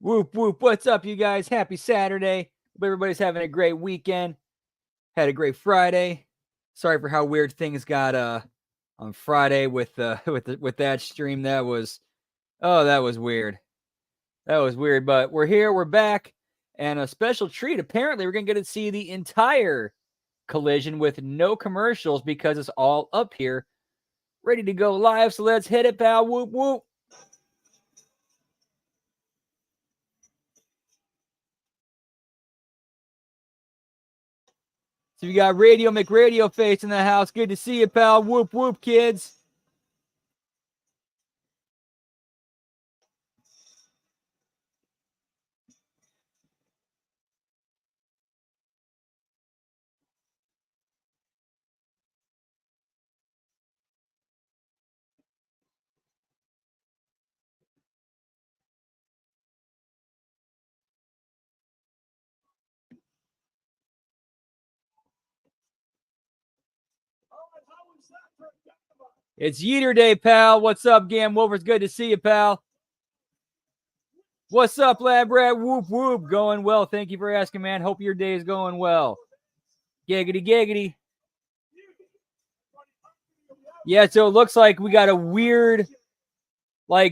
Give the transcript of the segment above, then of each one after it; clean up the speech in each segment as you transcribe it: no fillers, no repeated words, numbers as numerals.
Whoop, whoop. What's up, you guys? Happy Saturday. Hope everybody's having a great weekend. Had a great Friday. Sorry for how weird things got on Friday with with that stream. That was weird. That was weird, but we're here, we're back, and a special treat. Apparently, we're going to get to see the entire collision with no commercials because it's all up here, ready to go live. So let's hit it, pal. Whoop, whoop. So you got Radio McRadio Face in the house. Good to see you, pal. Whoop, whoop, kids. It's Yeeter Day, pal. What's up, Gam Wolvers? Good to see you, pal. What's up, Lab Rat? Whoop, whoop. Going well. Thank you for asking, man. Hope your day is going well. Giggity, giggity. Yeah, so it looks like we got a weird,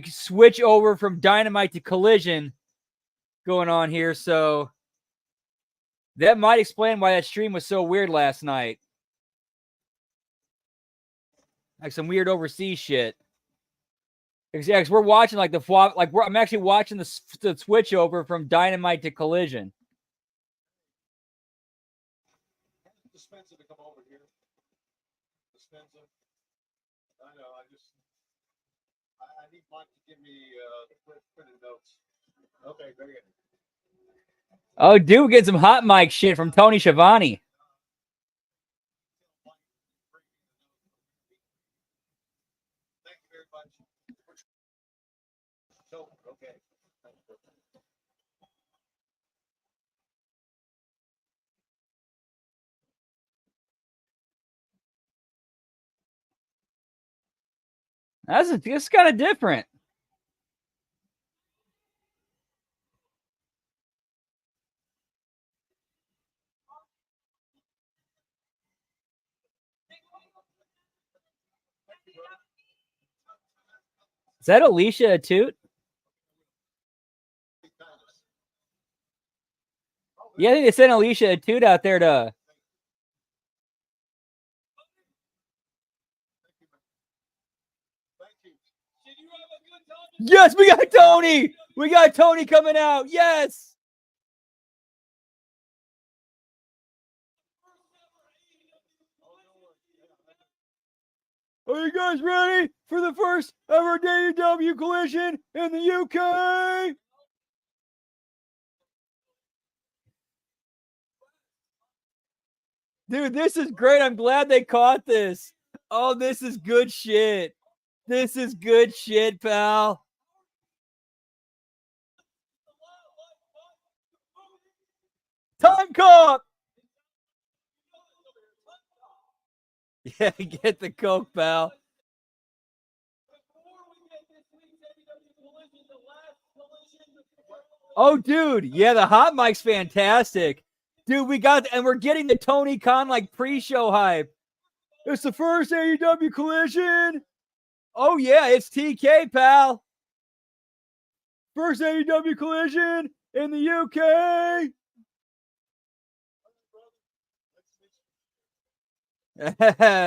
switch over from Dynamite to Collision going on here. So that might explain why that stream was so weird last night. Like some weird overseas shit. Yeah, because we're watching I'm actually watching the switch over from Dynamite to Collision. Dispenser to come over here. Dispenser. I know. I need Mike to give me the printed notes. Okay, very good. Oh, dude, get some hot mic shit from Tony Schiavone. Thank you very much. So, okay. It's kind of different. Is that Alicia Toot? Yeah, I think they sent Alicia Toot out there to. Yes, we got Tony. We got Tony coming out. Yes. Are you guys ready for the first ever AEW collision in the UK? Dude, this is great. I'm glad they caught this. Oh, this is good shit. This is good shit, pal. Time cop. Yeah, get the Coke, pal. Oh, dude. Yeah, the hot mic's fantastic. Dude, we're getting the Tony Khan pre-show hype. It's the first AEW collision. Oh, yeah, it's TK, pal. First AEW collision in the UK.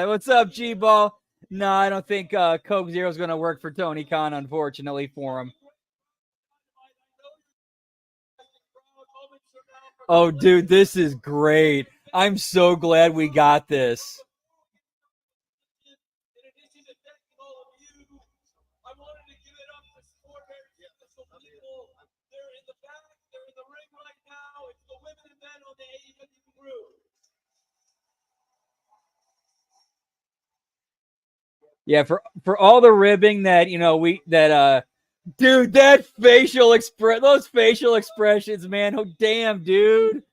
What's up, G-Ball? No, I don't think Coke Zero is going to work for Tony Khan, unfortunately, for him. Oh, dude, this is great. I'm so glad we got this. Yeah, for all the ribbing that dude, that those facial expressions, man. Oh damn, dude.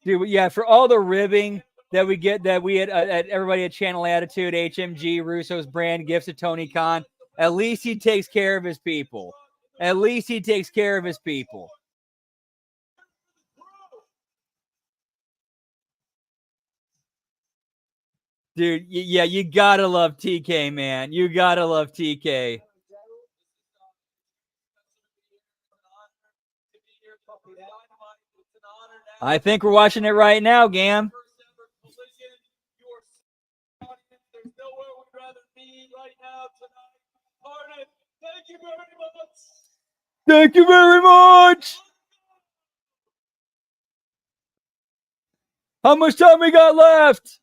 Dude, yeah, for all the ribbing that we get, that we had at everybody at Channel Attitude, HMG, Russo's brand, gifts to Tony Khan. At least he takes care of his people. At least he takes care of his people. Dude, yeah, you gotta love TK, man. You gotta love TK. I think we're watching it right now, Gam. Thank you very much. How much time we got left?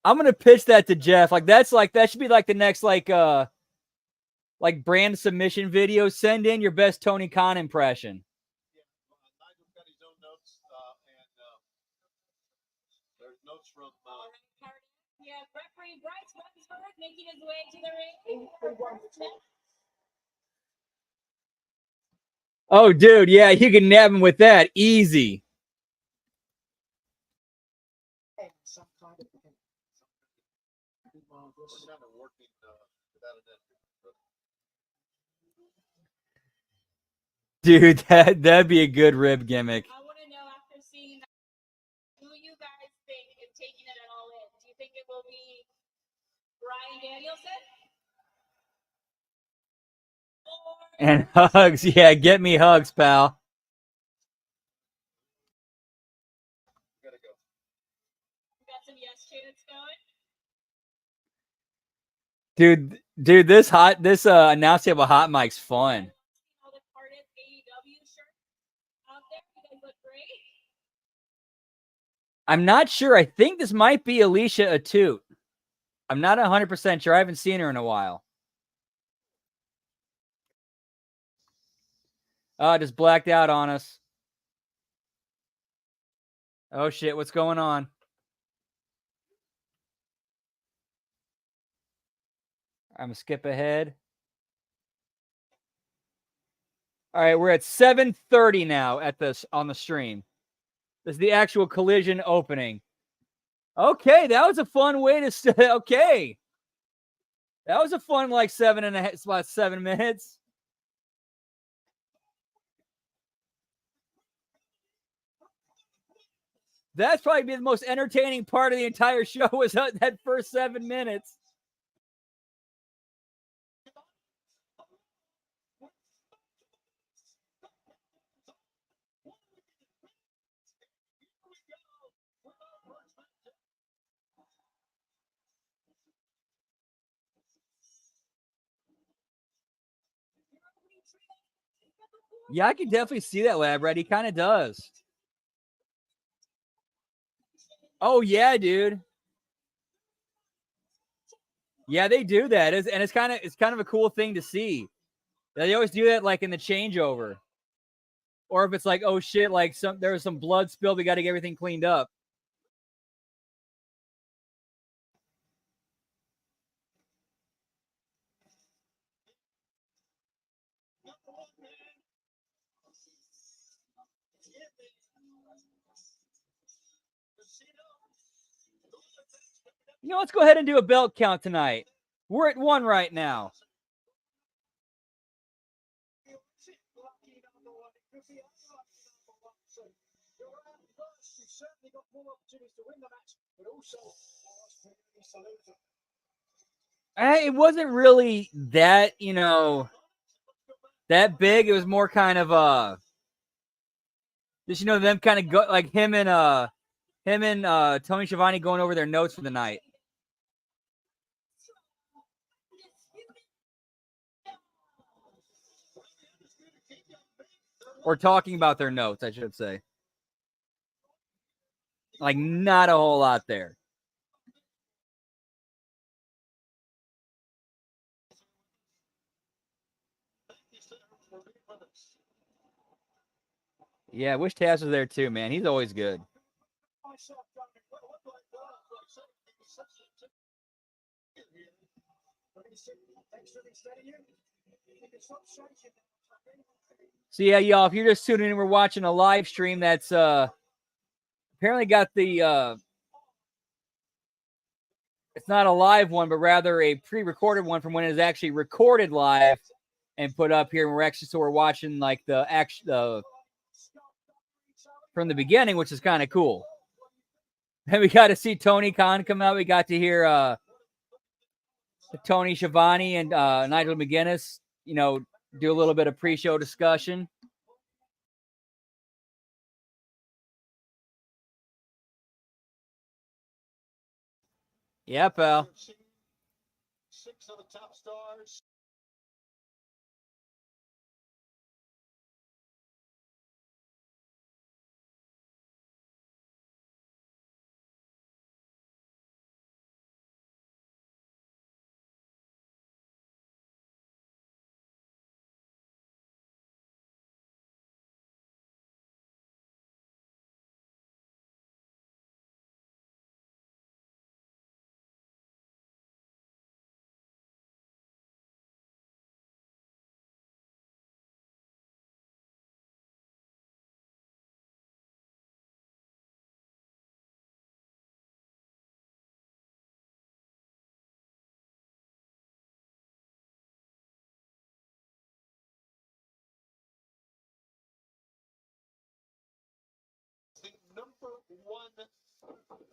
I'm gonna pitch that to Jeff. Like that should be like the next like brand submission video. Send in your best Tony Khan impression. Nigel's got his own notes, and there's notes from. Yeah, referee Bryce Websford making his way to the ring. Oh, dude, yeah, you can nab him with that easy. Dude, that'd be a good rib gimmick. I want to know after seeing that, who you guys think is taking it all in? Do you think it will be Bryan Danielson? And hugs, yeah, get me hugs, pal. Gotta go. Got some yes chants going. Dude, this announcing of a hot mic's fun. All the Cardiff AEW shirts out there. You guys look great. I'm not sure. I think this might be Alicia Atut. I'm not 100% sure. I haven't seen her in a while. Oh, just blacked out on us. Oh, shit. What's going on? I'm going to skip ahead. All right, we're at 7:30 now on the stream. This is the actual Collision opening. Okay, that was a fun way to okay. That was a fun like 7 minutes. That's probably the most entertaining part of the entire show was that first 7 minutes. Yeah, I can definitely see that, Lab Red. He kind of does. Oh, yeah, dude. Yeah, they do that. It's kind of a cool thing to see. They always do that like in the changeover. Or if it's like, oh shit, like there was some blood spilled, we got to get everything cleaned up. You know, let's go ahead and do a belt count tonight. We're at 1 right now. It wasn't really that, that big. It was more kind of just them kind of go like him and Tony Schiavone going over their notes for the night. Or talking about their notes, I should say. Like, not a whole lot there. Yeah, I wish Taz was there too, man. He's always good. So yeah, y'all, if you're just tuning in, we're watching a live stream that's apparently got the it's not a live one, but rather a pre-recorded one from when it is actually recorded live and put up here. And we're watching like the from the beginning, which is kind of cool. And we got to see Tony Khan come out. We got to hear Tony Schiavone and Nigel McGuinness, you know, do a little bit of pre-show discussion. Yeah, pal. 6 of the top stars.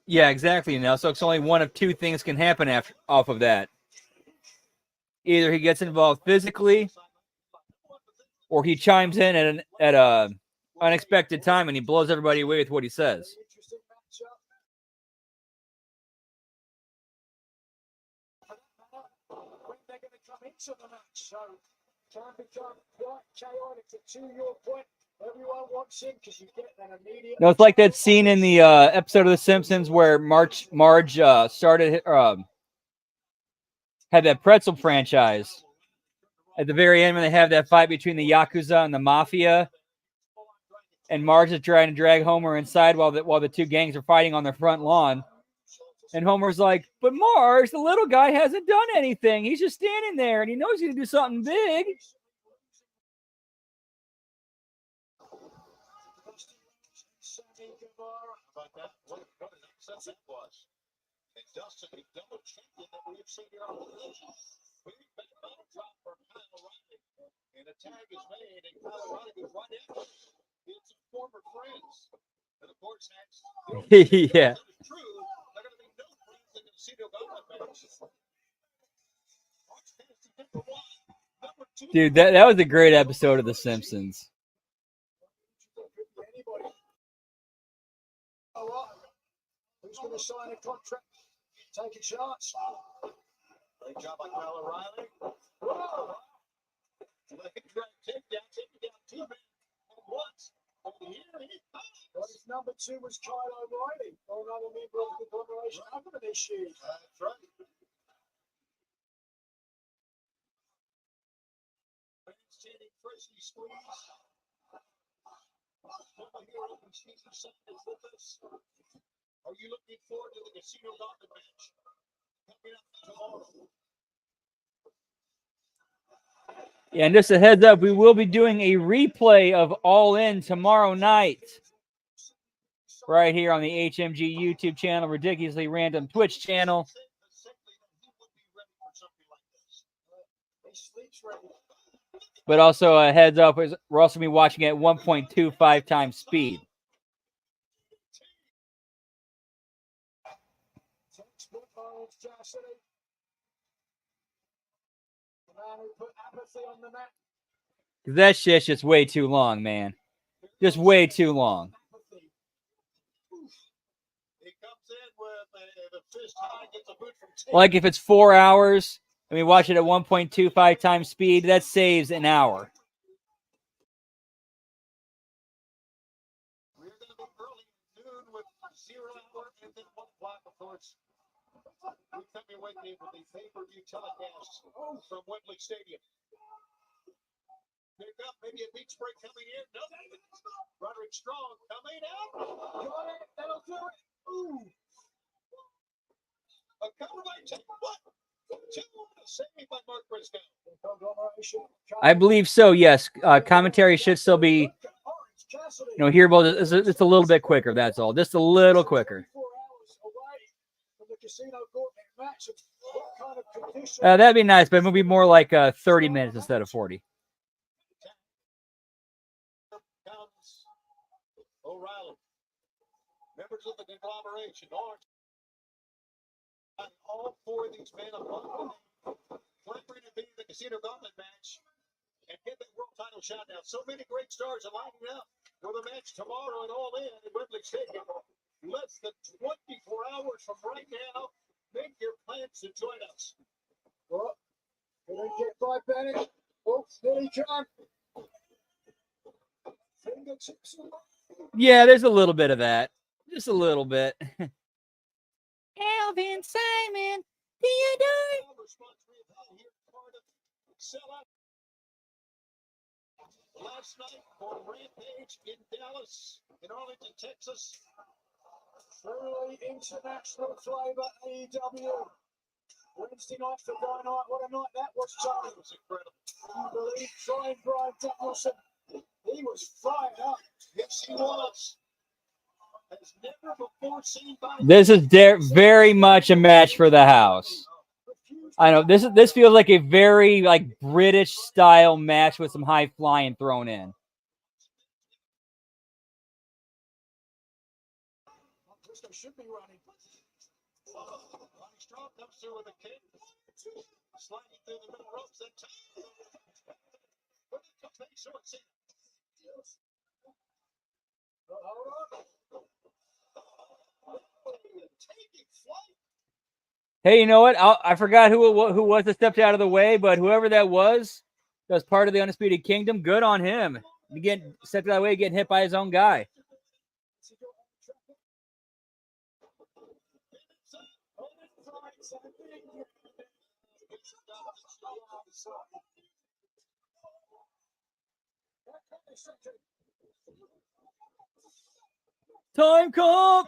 Yeah, exactly. Now, so it's only one of two things can happen off of that. Either he gets involved physically, or he chimes in at a unexpected time and he blows everybody away with what he says. No, it's like that scene in the episode of The Simpsons where Marge started had that pretzel franchise. At the very end, when they have that fight between the Yakuza and the Mafia, and Marge is trying to drag Homer inside while the two gangs are fighting on their front lawn. And Homer's like, but Marge, the little guy hasn't done anything. He's just standing there, and he knows he's going to do something big. Dustin, a double champion that we've seen here on the television. Big battle drop for Kyle O'Reilly. And a tag is made, and Kyle O'Reilly goes right in. It's former friends. And of course, that's Yeah. true. They're going to be no friends in the Casino Gauntlet match. Dude, that was a great episode of The Simpsons. Who's going to sign a contract? Take a chance. Great job by Kyle O'Reilly. Take down 2 men at once. And here he comes. Well, his number 2 was Kyle O'Reilly, another member of the conglomeration under this shield. That's right. Standing freshly squeezed. Over here, open season is with us. Are you looking forward to the Casino Gauntlet match coming up tomorrow? Yeah, and just a heads up, we will be doing a replay of All In tomorrow night. Right here on the HMG YouTube channel, Ridiculously Random Twitch channel. But also a heads up, we're also going to be watching at 1.25 times speed. That shit's just way too long, man. Just way too long. Like if it's 4 hours and we watch it at 1.25 times speed, that saves an hour. We're going to be early noon with 0 hour and then 1 o'clock, of course. We come your way with the pay-per-view telecast from Wembley Stadium. Pick up, maybe a beach break coming in. No, Roderick Strong coming out. Got it. That'll do it. Ooh. A cover by Ted What? Saved by Mark Briscoe. I believe so, yes. Commentary should still be, hearable. It's a little bit quicker, that's all. Just a little quicker. casino court match. What kind of condition? That'd be nice, but it would be more like 30 minutes instead of 40. Comes O'Reilly. Members of the conglomeration, Orange. And all four of these men are clamoring to be in the casino gauntlet match and get that world title shot now. So many great stars are lining up for the match tomorrow and All In at Wembley Stadium. Less than 24 hours from right now. Make your plans to join us. Well, can I get 5 minutes? Oh, steady John. Fingertips. Yeah, there's a little bit of that. Just a little bit. Alvin, Simon, Theodore. Last night for Rampage in Dallas, in Arlington, Texas. Truly international flavor, AEW. Wednesday night for Dynamite. What a night that was, Charlie. It was incredible. You believe Brian Danielson? He was fired up. Yes, he was. Has never before seen by This is very much a match for the house. I know this feels like a very British style match with some high flying thrown in. Should be running. Strong comes through with a kick. Sliding through the middle ropes. That time. But it comes back short. See. Hold on. Taking flight. Hey, you know what? I forgot who was that stepped out of the way, but whoever that was part of the Undisputed Kingdom. Good on him. You get stepped out of the way, getting hit by his own guy. Time cop.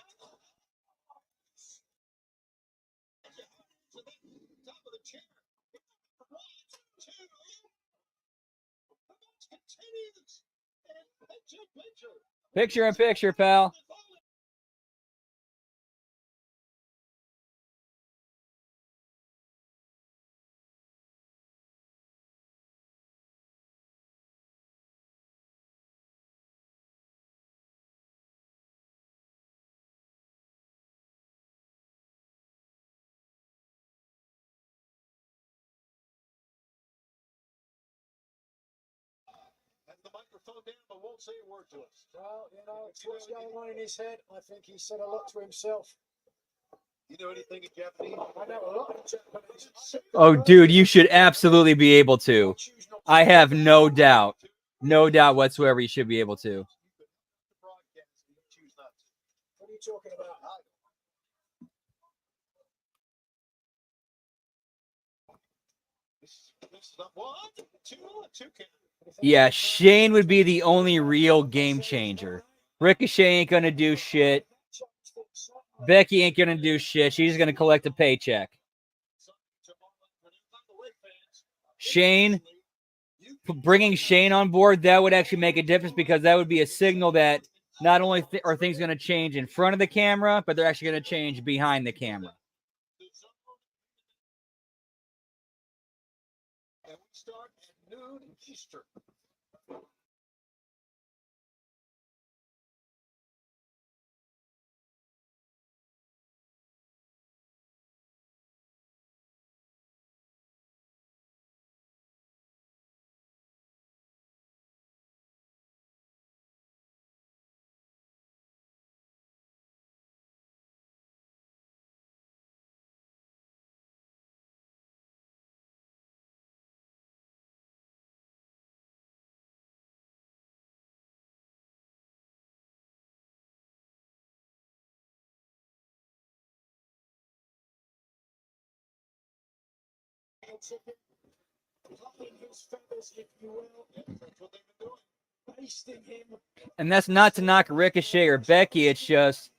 Picture in picture, pal. The microphone down, but won't say a word to us. Well, you know, it's what's going on in his head. I think he said a lot to himself. You know anything in Japanese? I know a lot in Japanese. Oh, dude, you should absolutely be able to. I have no doubt whatsoever you should be able to. What are you talking about? This is not one, two count. Yeah, Shane would be the only real game changer. Ricochet ain't gonna do shit. Becky ain't gonna do shit. She's gonna collect a paycheck. Shane, bringing Shane on board, that would actually make a difference because that would be a signal that not only are things going to change in front of the camera, but they're actually going to change behind the camera. And we start at noon Eastern. And that's not to knock Ricochet or Becky. It's just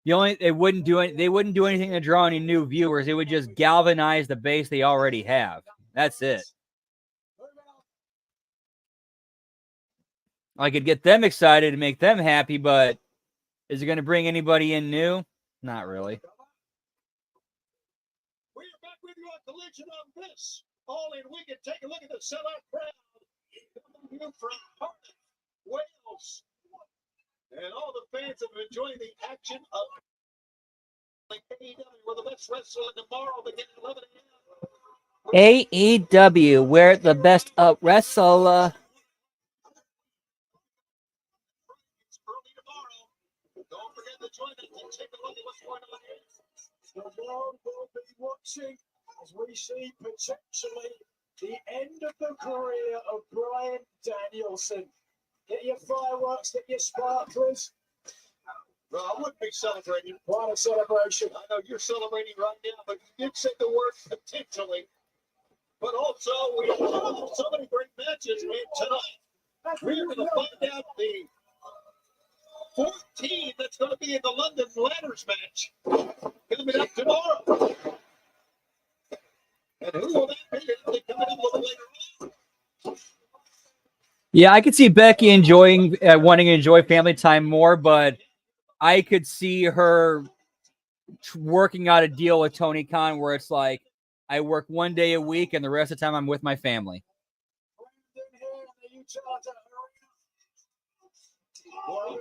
they wouldn't do anything to draw any new viewers. It would just galvanize the base they already have. That's it. I could get them excited and make them happy, but is it going to bring anybody in new? Not really. right with you on Collision on this. All in weekend. Take a look at the sellout crowd. Coming here from Cardiff, Wales. And all the fans have enjoyed the action of AEW. We're the best wrestler tomorrow beginning at 11 a.m. AEW, where the best wrestler. It's early tomorrow. Don't forget to join us and take a look at what's going on here. The world will be watching as we see potentially the end of the career of Bryan Danielson. Get your fireworks, get your sparklers. No, I wouldn't be celebrating. What a celebration. I know you're celebrating right now, but you did say the word potentially. But also, we have so many great matches. And tonight, we're going to find out the 14 that's going to be in the London Ladders match coming up tomorrow. And who will that be? Coming up a little later on. Yeah, I could see Becky enjoying, wanting to enjoy family time more, but I could see her working out a deal with Tony Khan where it's like, I work 1 day a week and the rest of the time I'm with my family. Long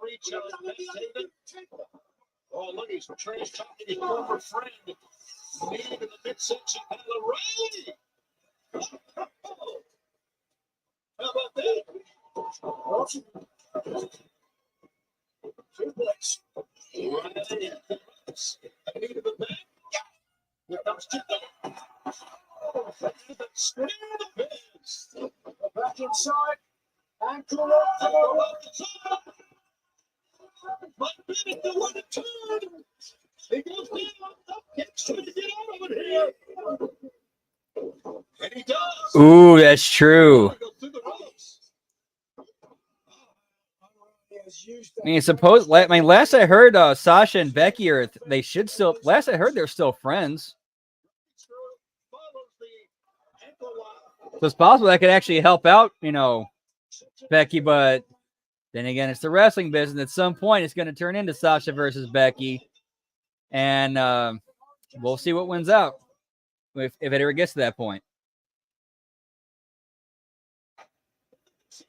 reach out of David. Oh, look, he's trash talking his former friend. Lead in the midsection, Kyle O'Reilly. How about that? Right in. I needed the back. Here comes Chico. Spear the pins. Back inside. Ankle up to the top. But Bennett the one to turn. He goes down. Kicks trying to get out of it here. And he does. Ooh, that's true. Last I heard, Sasha and Becky are, they should still, last I heard, they're still friends. So it's possible that could actually help out, Becky, but then again, it's the wrestling business. At some point, it's going to turn into Sasha versus Becky. And we'll see what wins out if it ever gets to that point.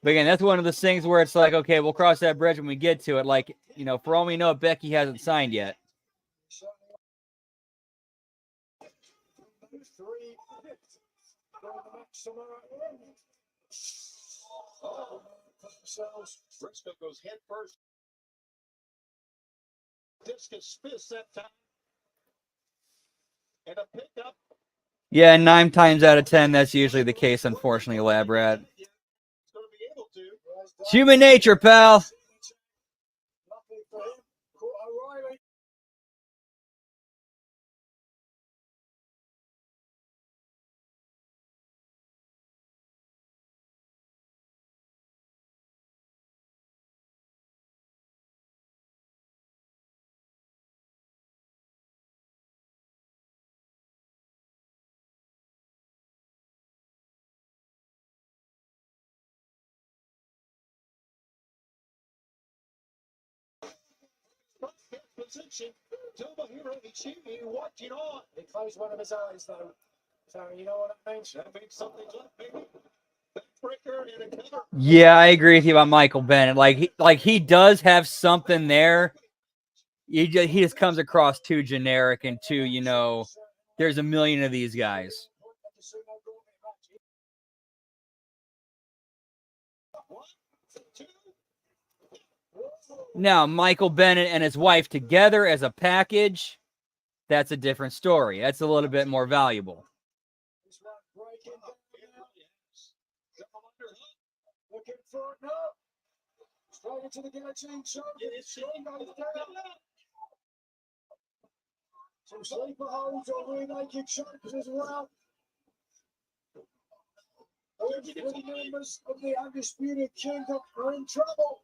But again, that's one of those things where it's like, okay, we'll cross that bridge when we get to it. Like, for all we know, Becky hasn't signed yet. Briscoe goes head first. Discus fist that time. And a pickup. Yeah, 9 times out of 10, that's usually the case, unfortunately, Lab Rat. It's human nature, pal. Position. Tomohiro Ishii watching on. He closed one of his eyes, though. So, you know what that means? That means something's up, baby. Backbreaker and a cover. Yeah, I agree with you about Michael Bennett. He does have something there. He just comes across too generic and too, there's a million of these guys. Now, Michael Bennett and his wife together as a package, that's a different story. That's a little bit more valuable. Looking for it now. Straight into the guillotine shot. Some sleeper holds or rear naked chokes as well. All 3 members of the Undisputed Kingdom are in trouble.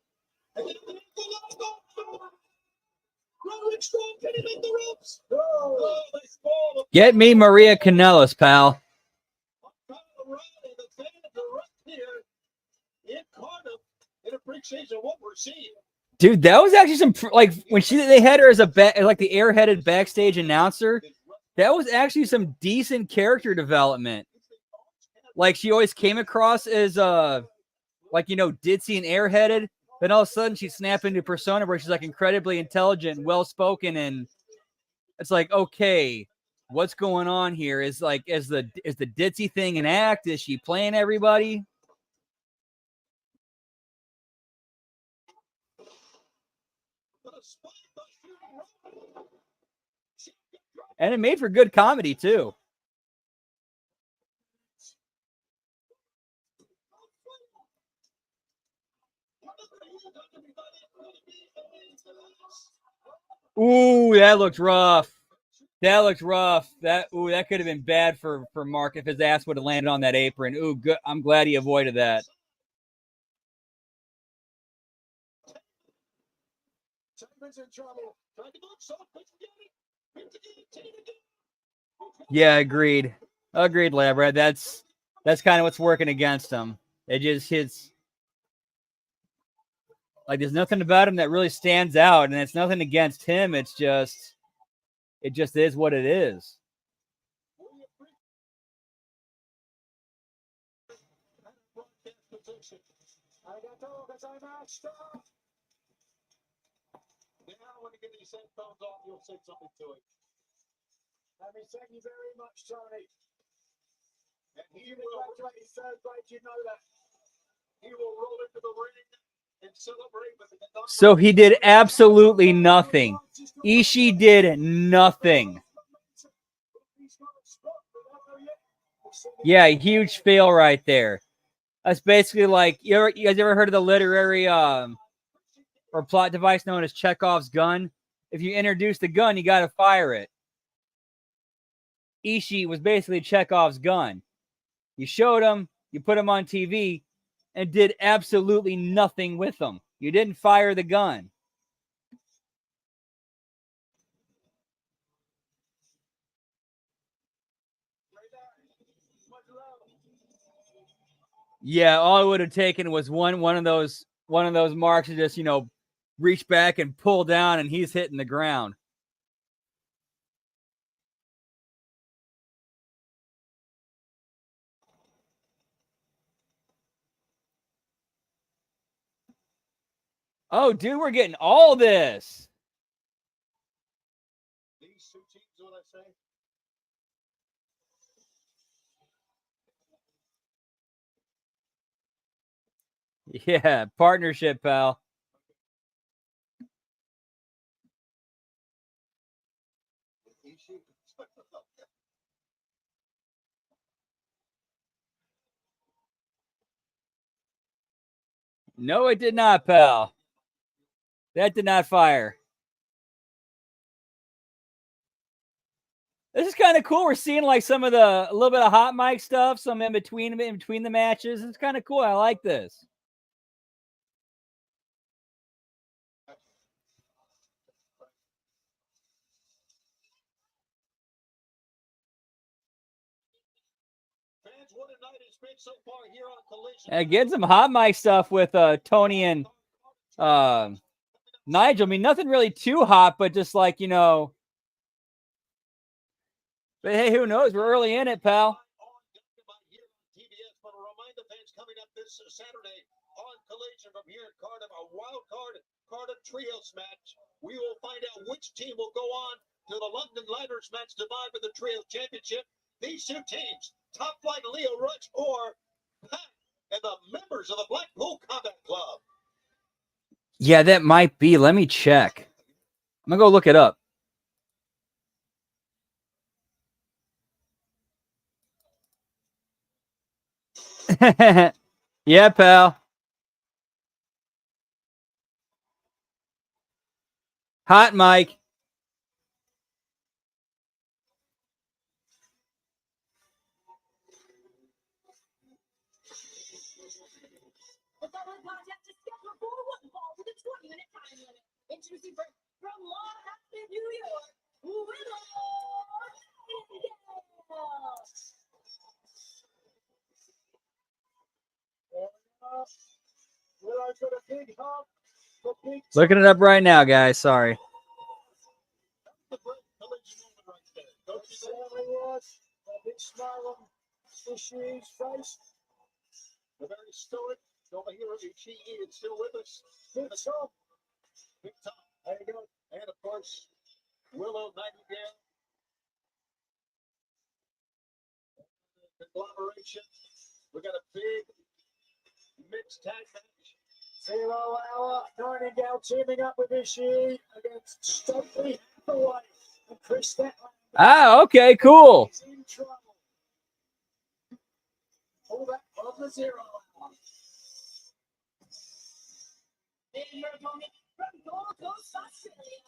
Get me Maria Kanellis, pal. preseason, what we're seeing. Dude, that was actually some like when they had her as a like the airheaded backstage announcer. That was actually some decent character development. Like she always came across as like ditzy and airheaded. Then all of a sudden she snapped into persona where she's like incredibly intelligent, well spoken, and it's like, okay, what's going on here? Is the ditzy thing an act? Is she playing everybody? And it made for good comedy too. Ooh, that looked rough. That looked rough. That could have been bad for Mark if his ass would have landed on that apron. Ooh, good. I'm glad he avoided that. Yeah, agreed. Agreed, Labrad. That's kind of what's working against him. It just hits. Like there's nothing about him that really stands out, and it's nothing against him. It just is what it is. Now, when you get these headphones off, you'll say something to it. Let me thank you very much, Tony. And he will graduate his third grade, you know that. He will roll into the ring and celebrate with the So he did absolutely nothing. Ishii did nothing. Yeah, huge fail right there. That's basically like you guys ever heard of the literary or plot device known as Chekhov's gun? If you introduce the gun, you got to fire it. Ishii was basically Chekhov's gun. You showed him, you put him on TV, and did absolutely nothing with him. You didn't fire the gun. Yeah, all it would have taken was one of those marks to just reach back and pull down, and he's hitting the ground. Oh, dude, we're getting all this. These two teams, what I say? Yeah, partnership, pal. No, it did not, pal. That did not fire. This is kind of cool. We're seeing like a little bit of hot mic stuff, some in between the matches. It's kind of cool. I like this. And get some hot mic stuff with Tony and Nigel. I mean, nothing really too hot, but just like But hey, who knows? We're early in it, pal. But remind the fans coming up this Saturday on Collision from here at Cardiff, a wild card Cardiff Trios match. We will find out which team will go on to the London Lighters match to vie for the Trios Championship. These two teams, Top Flight Leo Rush or Pat and the members of the Blackpool Combat Club. Yeah, that might be. Let me check. I'm gonna go look it up. Yeah, pal. Hot mic. Introducing from Manhattan, New York, Willow. Well, I got a big Looking it up right now, guys. Sorry. The legend moment right there. Coach a big smile on Ishii's face. The very stoic Tomohiro Ishii is still with us. Big Tom. Big Tom. There you go. And of course, Willow Nightingale. Conglomeration. We got a big mixed tag match. 0 Hour. Nightingale teaming up with Ishii against Stokely Hathaway and Chris Statlander. Ah, okay, cool. He's in trouble. Pull that from the 0 Hour. And your opponent from Gold Coast, Australia,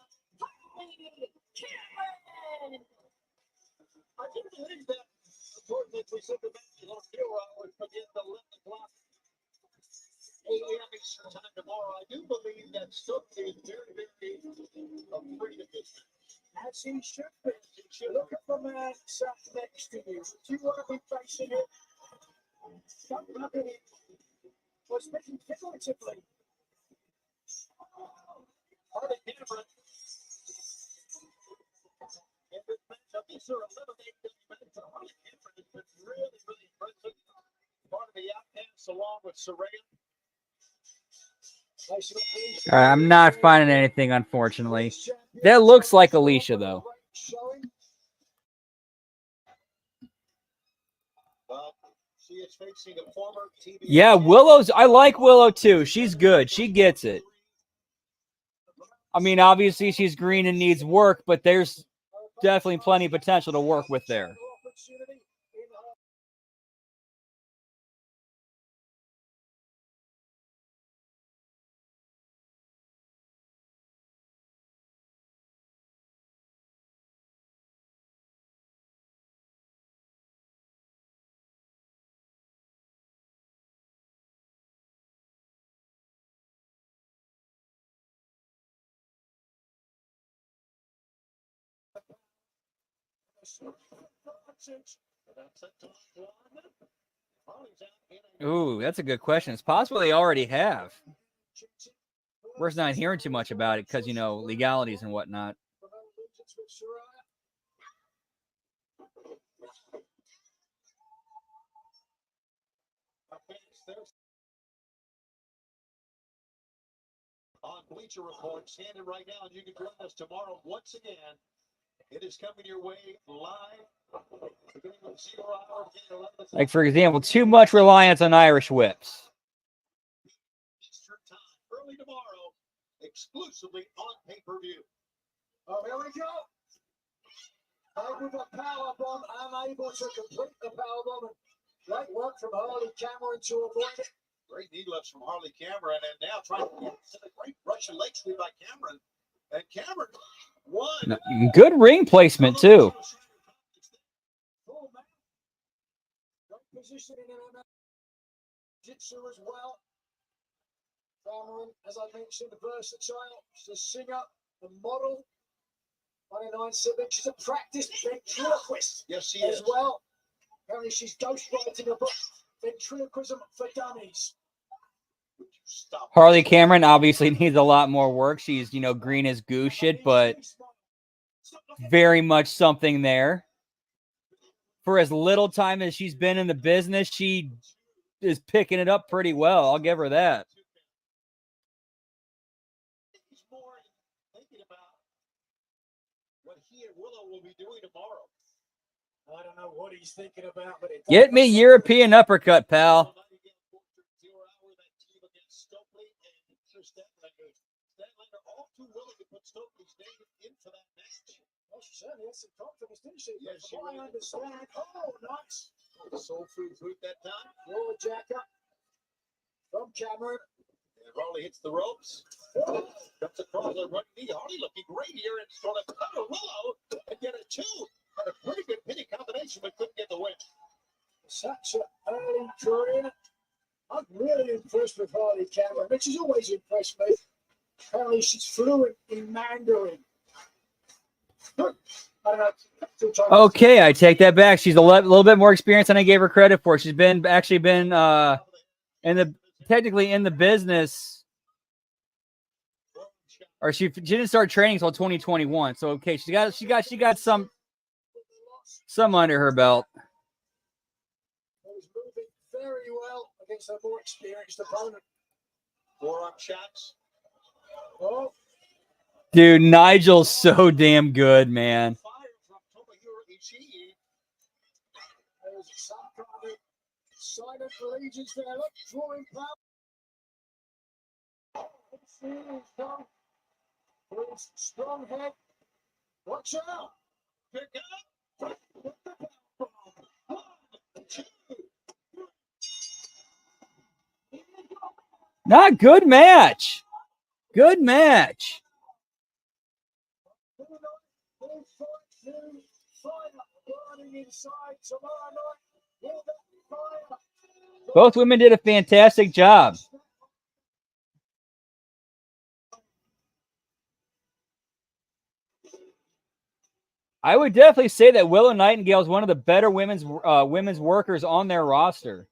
Harley Cameron. I do believe that, according to we said the match on 0 Hour begins at 11 o'clock a.m. Eastern time tomorrow. I do believe that Stokely is very, very afraid of this match. As he should be. Look at the man sat next to you. Do you want to be facing it? Don't look at it. Well, speaking figuratively. Harley Cameron. And this matchup, these are 11-8 matches. Harley Cameron has been really, really impressive. Part of the outcasts along with Saraya. All right, I'm not finding anything, unfortunately. That looks like Alicia, though. She is facing a former TV. Yeah, Willow's. I like Willow too. She's good. She gets it. I mean, obviously she's green and needs work, but there's definitely plenty of potential to work with there. Ooh, that's a good question. It's possible they already have. We're just not hearing too much about it because, you know, legalities and whatnot. On Bleacher Report, standing right now, and you can join us tomorrow once again. It is coming your way live. Beginning with 0 Hour, 11 o'clock. Like, for example, too much reliance on Irish whips. Eastern time, early tomorrow, exclusively on pay-per-view. Oh, here we go. With a power bomb, unable to complete the power bomb. Great work from Harley Cameron to avoid it. Great knee lifts from Harley Cameron, and now trying to get a great Russian leg sweep by Cameron. And Cameron won. Good ring placement, too. Great positioning in MMA Jiu-Jitsu as well. Cameron, as I mentioned, versatile. She's a singer, a model. 29-7. She's a practiced ventriloquist. Yes, she is. As well. Apparently, she's ghostwriting a book, Ventriloquism for Dummies. Harley Cameron obviously needs a lot more work. She's, you know, green as goo shit, but very much something there. For as little time as she's been in the business, she is picking it up pretty well. I'll give her that. He's more thinking about what he and Willow will be doing tomorrow. I don't know what he's thinking about, but get me European uppercut, pal. Statlander all too willing to put Stokely's name in for that match. Well, she certainly has some confidence, didn't she? Yes, she really understand. Oh, nice. Soul food that time. Roll jacker from Cameron. And Harley hits the ropes. Comes across a right knee. Harley looking great here and going to cover Willow and get a 2. Had a pretty good pinning combination, but couldn't get the win. Such an early career. I'm really impressed with Harley Cameron, which has always impressed me. Apparently, she's fluent in Mandarin. Okay, I take that back. She's a little bit more experienced than I gave her credit for. She's been technically in the business or she didn't start training until 2021. So okay, she got some under her belt. Was moving very well against a more experienced opponent. Forearm shots. Oh. Dude, Nigel's so damn good, man. There's some kind of silent allegiance there. Look, drawing power. Strong head. Watch out. Pick up. Not good match. Good match. Both women did a fantastic job. I would definitely say that Willow Nightingale is one of the better women's workers on their roster.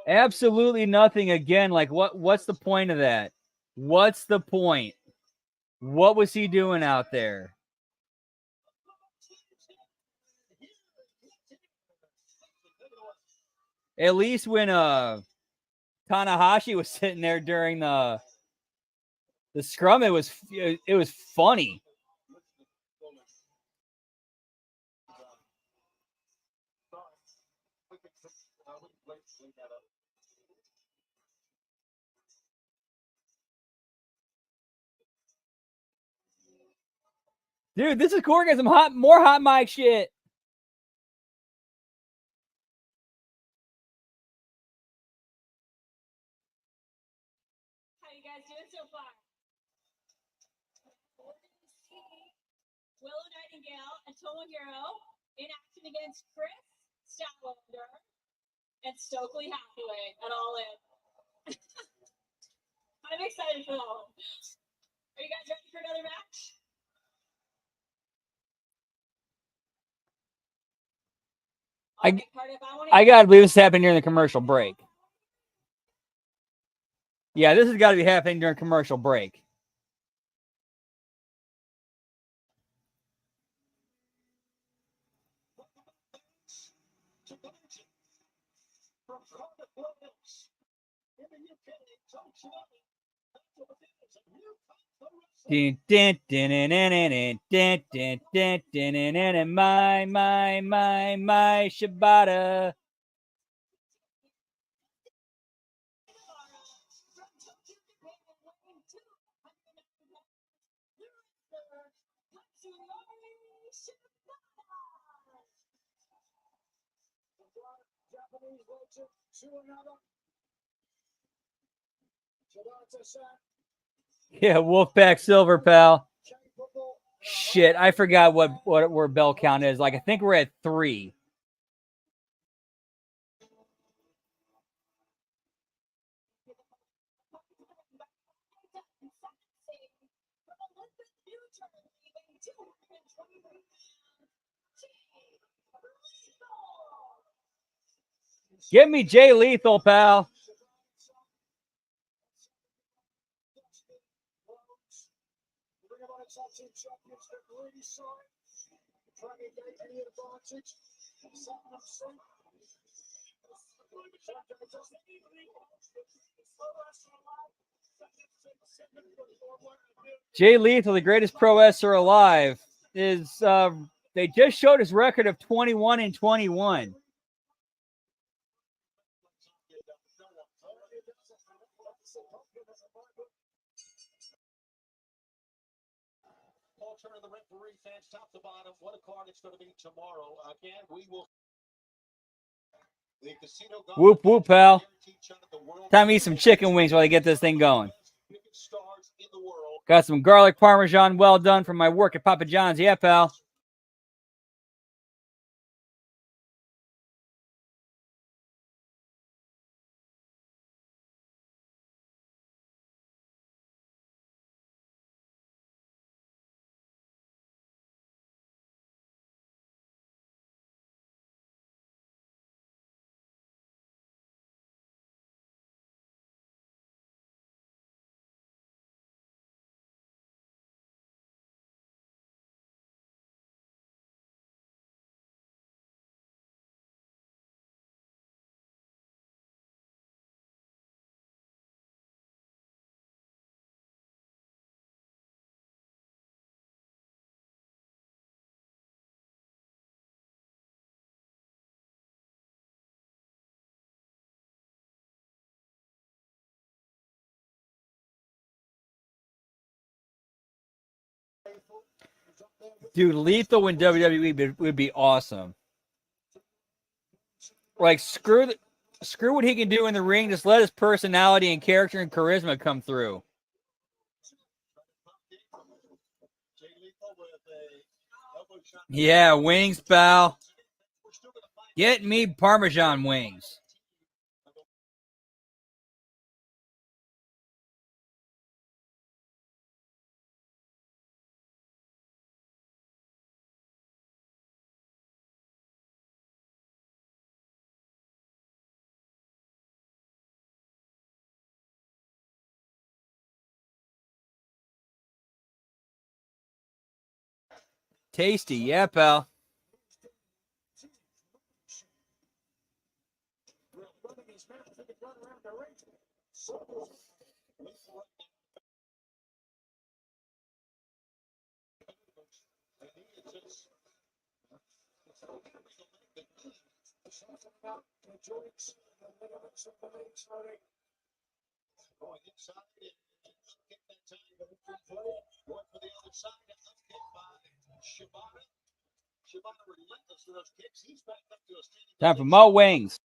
Absolutely nothing again. Like what's the point of that? What's the point? What was he doing out there? At least when Tanahashi was sitting there during the scrum, it was funny. Dude, this is Corey got some more hot mic shit. How you guys doing so far? Willow Nightingale and Tomohiro in action against Chris Statlander and Stokely Hathaway at All In. I'm excited for that one. Are you guys ready for another match? I gotta believe this happened during the commercial break. Yeah, this has got to be happening during commercial break. My Shibata. Yeah, Wolfpack Silver, pal. Shit, I forgot where bell count is. Like, I think we're at 3. Give me Jay Lethal, pal. Jay Lethal, the greatest pro wrestler alive, is they just showed his record of 21-21. Turn of the referee, fans top to bottom. What a card it's going to be tomorrow. Again, we will. Whoop, whoop, pal. Time to eat some chicken wings while I get this thing going. Got some garlic parmesan well done from my work at Papa John's. Yeah, pal. Dude, Lethal in WWE would be awesome. Like, screw what he can do in the ring. Just let his personality and character and charisma come through. Yeah, wings, pal. Get me Parmesan wings. Tasty, yeah, pal. Going inside and get that time going for the other side. Kick by Shibata. Shibata relentless with those kicks. He's back up to a standing. Time for more wings.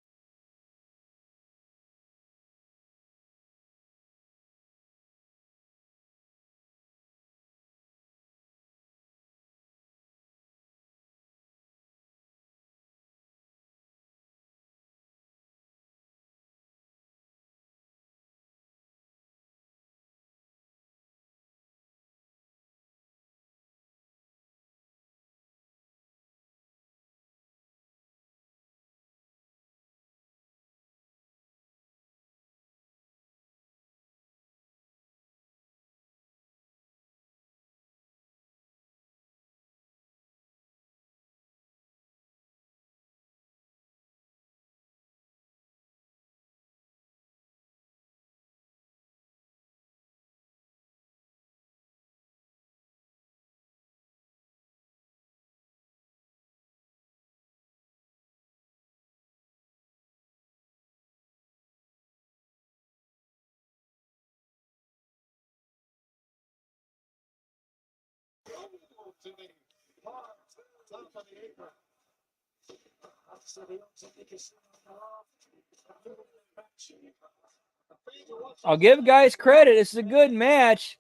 I'll give guys credit. This is a good match.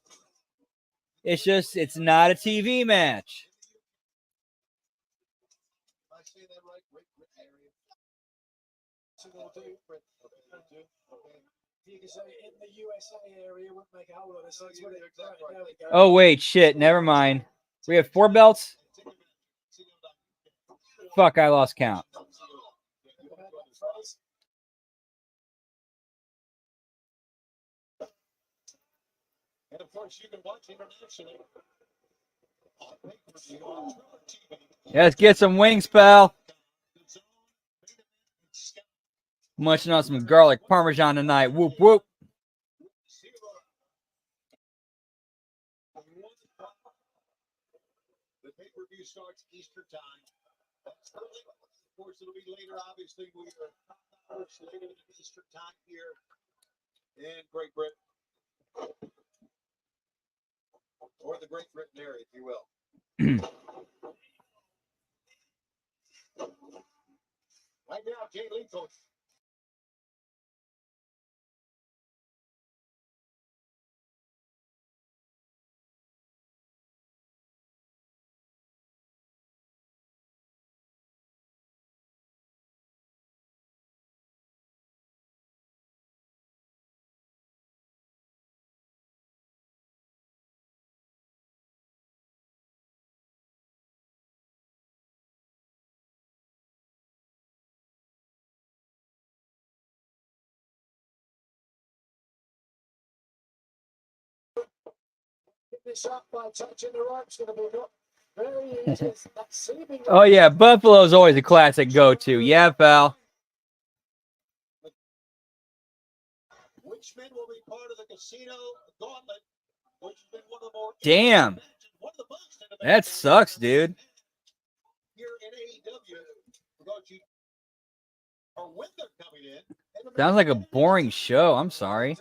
It's just, it's not a TV match. Oh, wait, shit. Never mind. We have 4 belts? Fuck, I lost count. And of course, you can watch internationally. Let's get some wings, pal. Munching on some garlic Parmesan tonight. Whoop, whoop. The pay-per-view starts Eastern time. That's early. Of course, it'll be later. Obviously, we are slated at Eastern time here in Great Britain. Or the Great Britain area, if you will. Right now, Jay Lethal. This up by touching the ropes, going to be very easy. Oh, yeah. Buffalo's always a classic go-to. Yeah, pal. Which men will be part of the casino gauntlet, which has been one of the more Damn. That sucks, dude. Here in AEW, because you are when they're coming in. Sounds like a boring show. I'm sorry.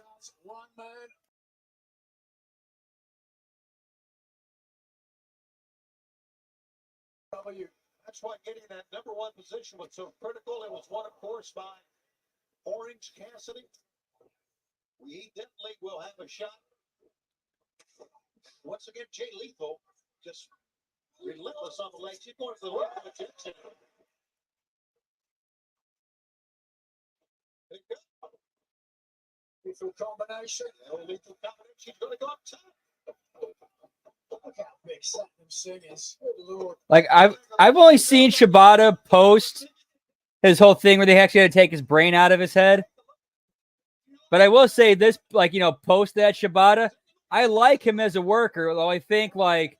W. That's why getting that #1 position was so critical. It was won, of course, by Orange Cassidy. We definitely will have a shot. Once again, Jay Lethal just relentless on the legs. He's going for the right of the Jackson. Lethal combination. Lethal combination. He's going to go up top. Look how big Satnam Singh is. Good Lord. Like I've only seen Shibata post his whole thing where they actually had to take his brain out of his head. But I will say this, like, you know, post that Shibata, I like him as a worker, although I think, like,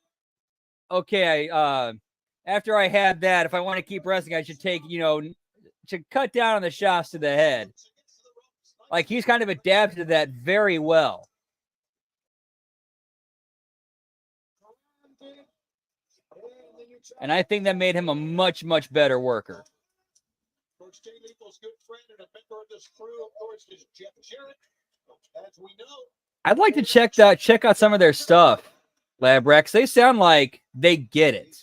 okay, after I had that, if I want to keep wrestling, I should take, you know, should cut down on the shots to the head. Like, he's kind of adapted to that very well. And I think that made him a much, much better worker. Coach Jay Lethal's good friend and a member of this crew, of course, is Jeff Jarrett. As we know, I'd like to check out some of their stuff, Lab Rex. They sound like they get it.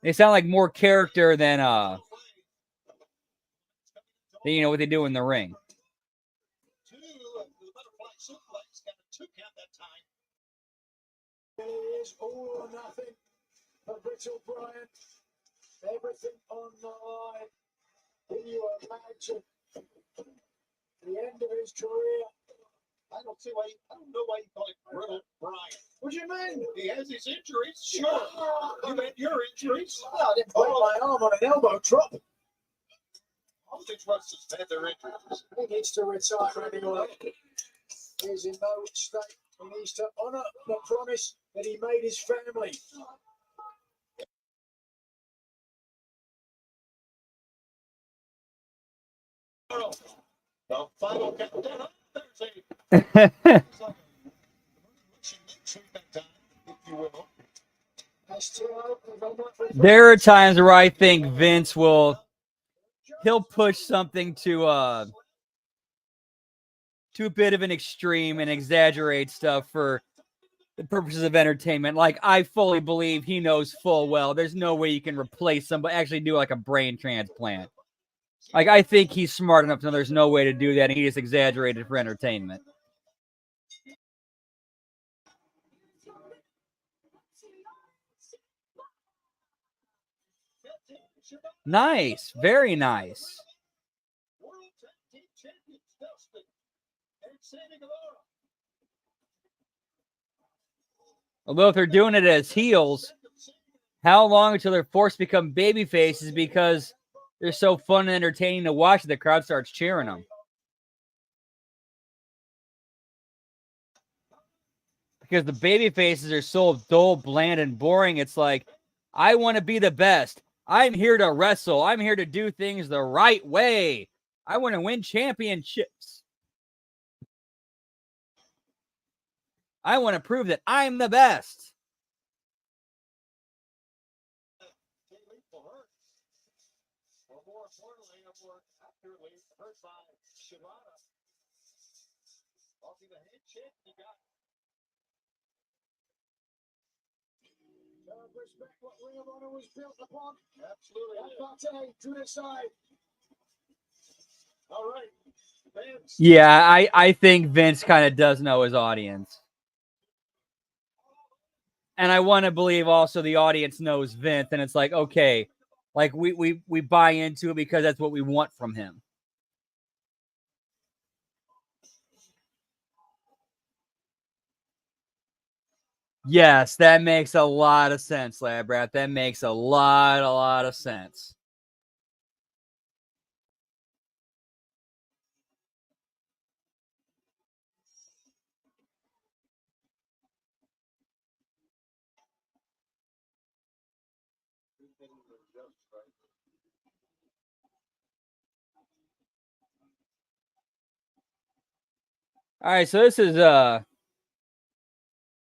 They sound like more character than you know what they do in the ring. two of the butterfly suplex got a 2 count that time. It is all or nothing for Britt O'Brien. Everything on the line. Can you imagine the end of his career? I don't know why you call it Brittle Brian. What do you mean? He has his injuries. Sure. You had your injuries. I didn't break my arm on an elbow drop. All these wrestlers had their injuries. He needs to retire anyway. He's in no state. He needs to honour the promise that he made his family. The final countdown on Thursday. There are times where I think Vince he'll push something to a bit of an extreme and exaggerate stuff for the purposes of entertainment. Like, I fully believe he knows full well there's no way you can replace somebody, actually do like a brain transplant. Like, I think he's smart enough to know there's no way to do that, and he just exaggerated for entertainment. Nice. Very nice. Although if they're doing it as heels, how long until they're forced to become baby faces because they're so fun and entertaining to watch that the crowd starts cheering them? Because the baby faces are so dull, bland, and boring. It's like, I want to be the best. I'm here to wrestle. I'm here to do things the right way. I want to win championships. I want to prove that I'm the best. Respect what Ring of Honor was built upon. Absolutely. To the side. All right. Vince. Yeah, I think Vince kind of does know his audience. And I want to believe also the audience knows Vince, and it's like, okay, like we buy into it because that's what we want from him. Yes, that makes a lot of sense, Labrat. That makes a lot of sense. All right, so this is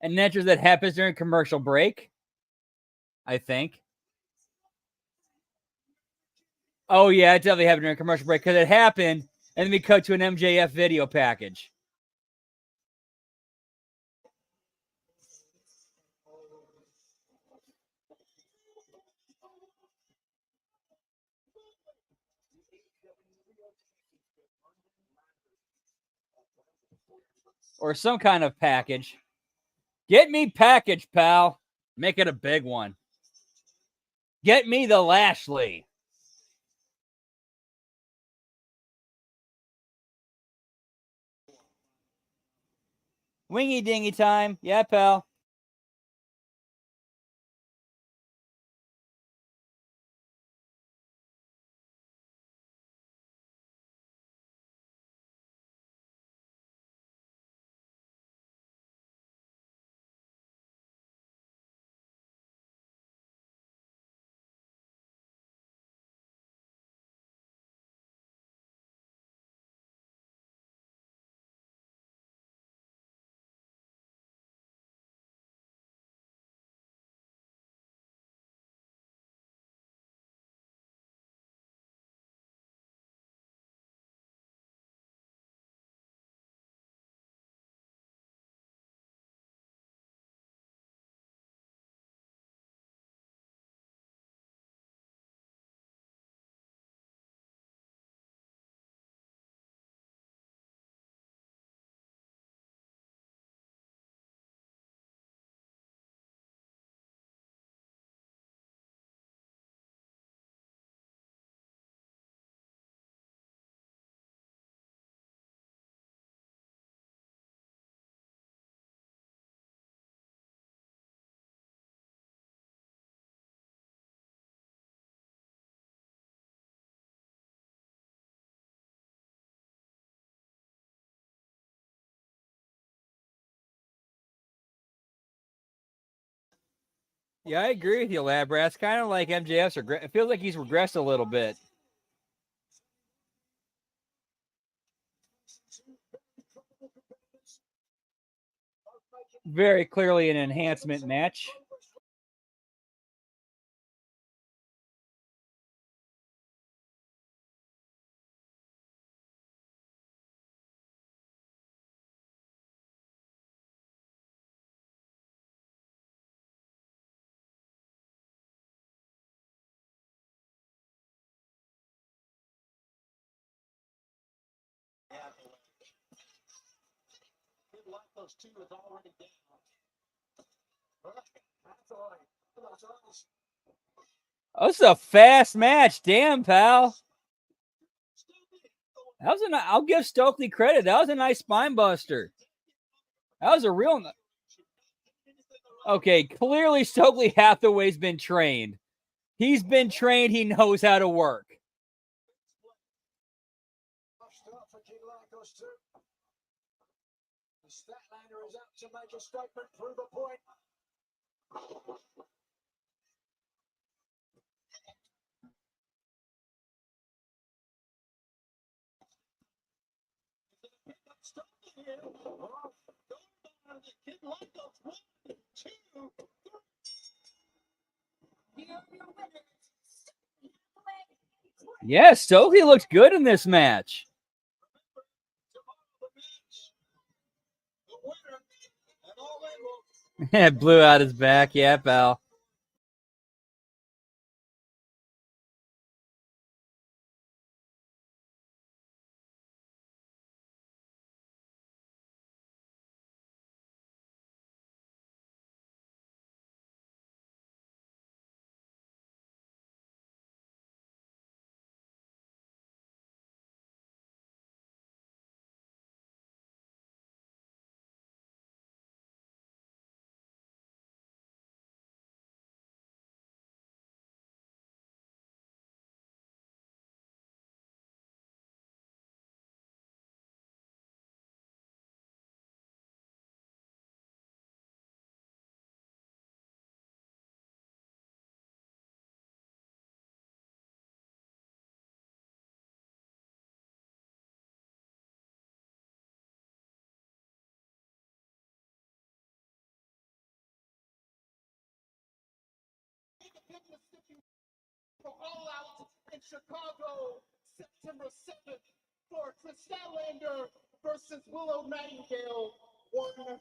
an entrance that happens during commercial break, I think. Oh, yeah, it definitely happened during commercial break because it happened, and then we cut to an MJF video package. Or some kind of package. Get me package, pal. Make it a big one. Get me the Lashley. Wingy dingy time. Yeah, pal. Yeah, I agree with you, Labrat. It's kind of like MJF's regret. It feels like he's regressed a little bit. Very clearly an enhancement match. Oh, this is a fast match. Damn, pal. That was I'll give Stokely credit. That was a nice spine buster. That was a real. Okay, clearly Stokely Hathaway's been trained. He's been trained. He knows how to work. The Statlander is out to make a statement, prove a point. Yeah, Stokely looked good in this match. Blew out his back. Yeah, pal. All out in Chicago, September 7th for Chris Statlander versus Willow Nightingale, 1-on-1.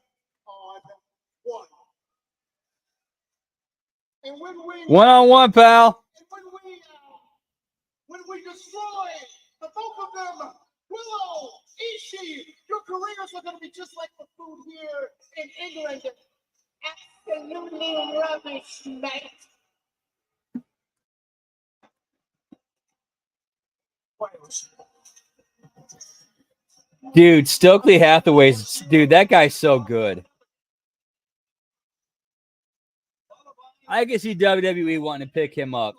And when we 1-on-1, pal. when we destroy both of them. Willow, Ishii, your careers are going to be just like the food here in England. Absolutely rubbish, mate. Dude, Stokely Hathaway's, dude, that guy's so good. I can see WWE wanting to pick him up.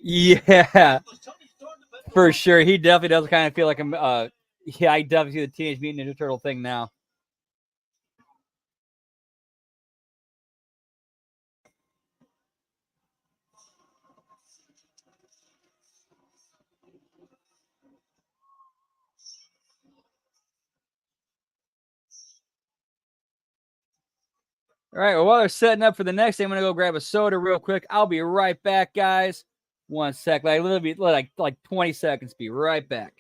Yeah, for sure. He definitely does kind of feel like a, yeah, I definitely see the Teenage Mutant Ninja Turtle thing now. All right, well, while they're setting up for the next thing, I'm going to go grab a soda real quick. I'll be right back, guys. 1 sec, like literally like 20 seconds. Be right back.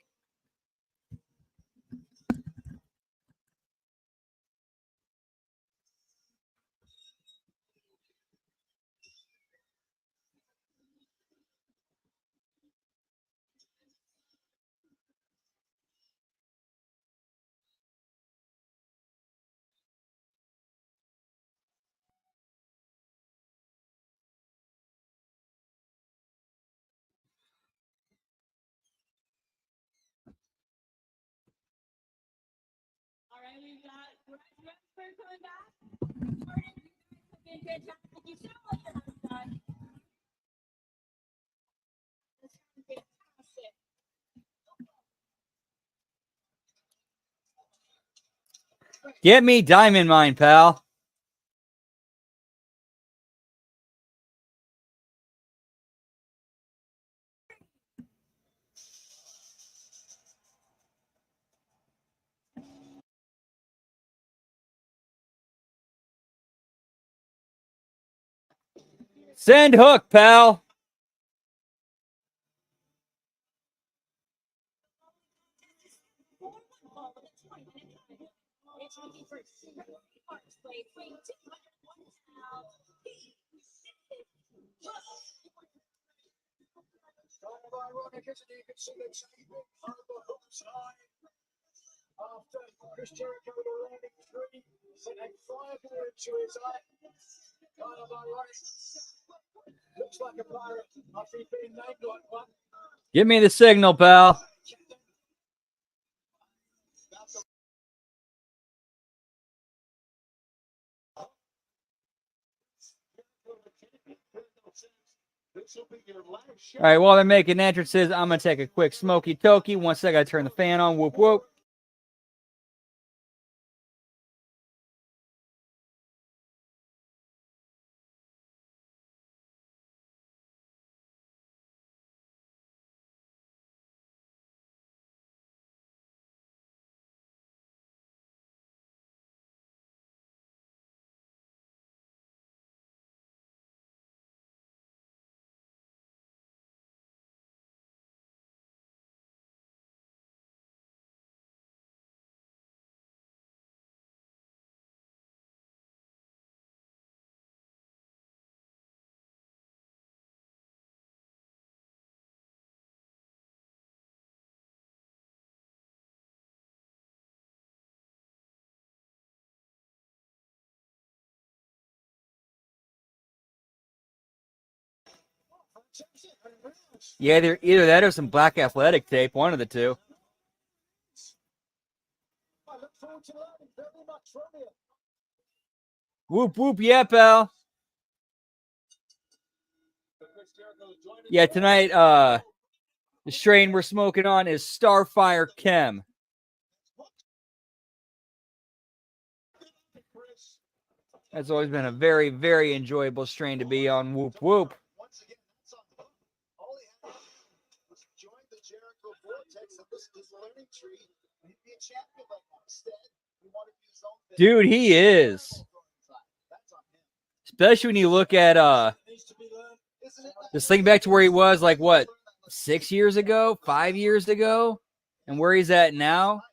All right, we've got Rexford coming back. Jordan, you've been fantastic. You sound like you're having fun. This sounds fantastic. Get me Diamond Mine, pal. Send hook, pal. It's looking for 3 parts played, weighing 201 pounds. Kind of ironic, isn't it? You can see the table on the hook side. After Chris Jericho with a landing 3, sent a 5 into his eye. Kind of ironic. Looks like a pirate after he's being named like one. Give me the signal, pal. All right, while they're making entrances, I'm going to take a quick smoky tokie. 1 sec, I turn the fan on. Whoop, whoop. Yeah, either that or some black athletic tape, one of the two. Whoop, whoop, yeah, pal. Yeah, tonight, the strain we're smoking on is Starfire Chem. That's always been a very, very enjoyable strain to be on. Whoop, whoop. Dude, he is. Especially when you look at just think back to where he was, like what, 6 years ago, 5 years ago, and where he's at now.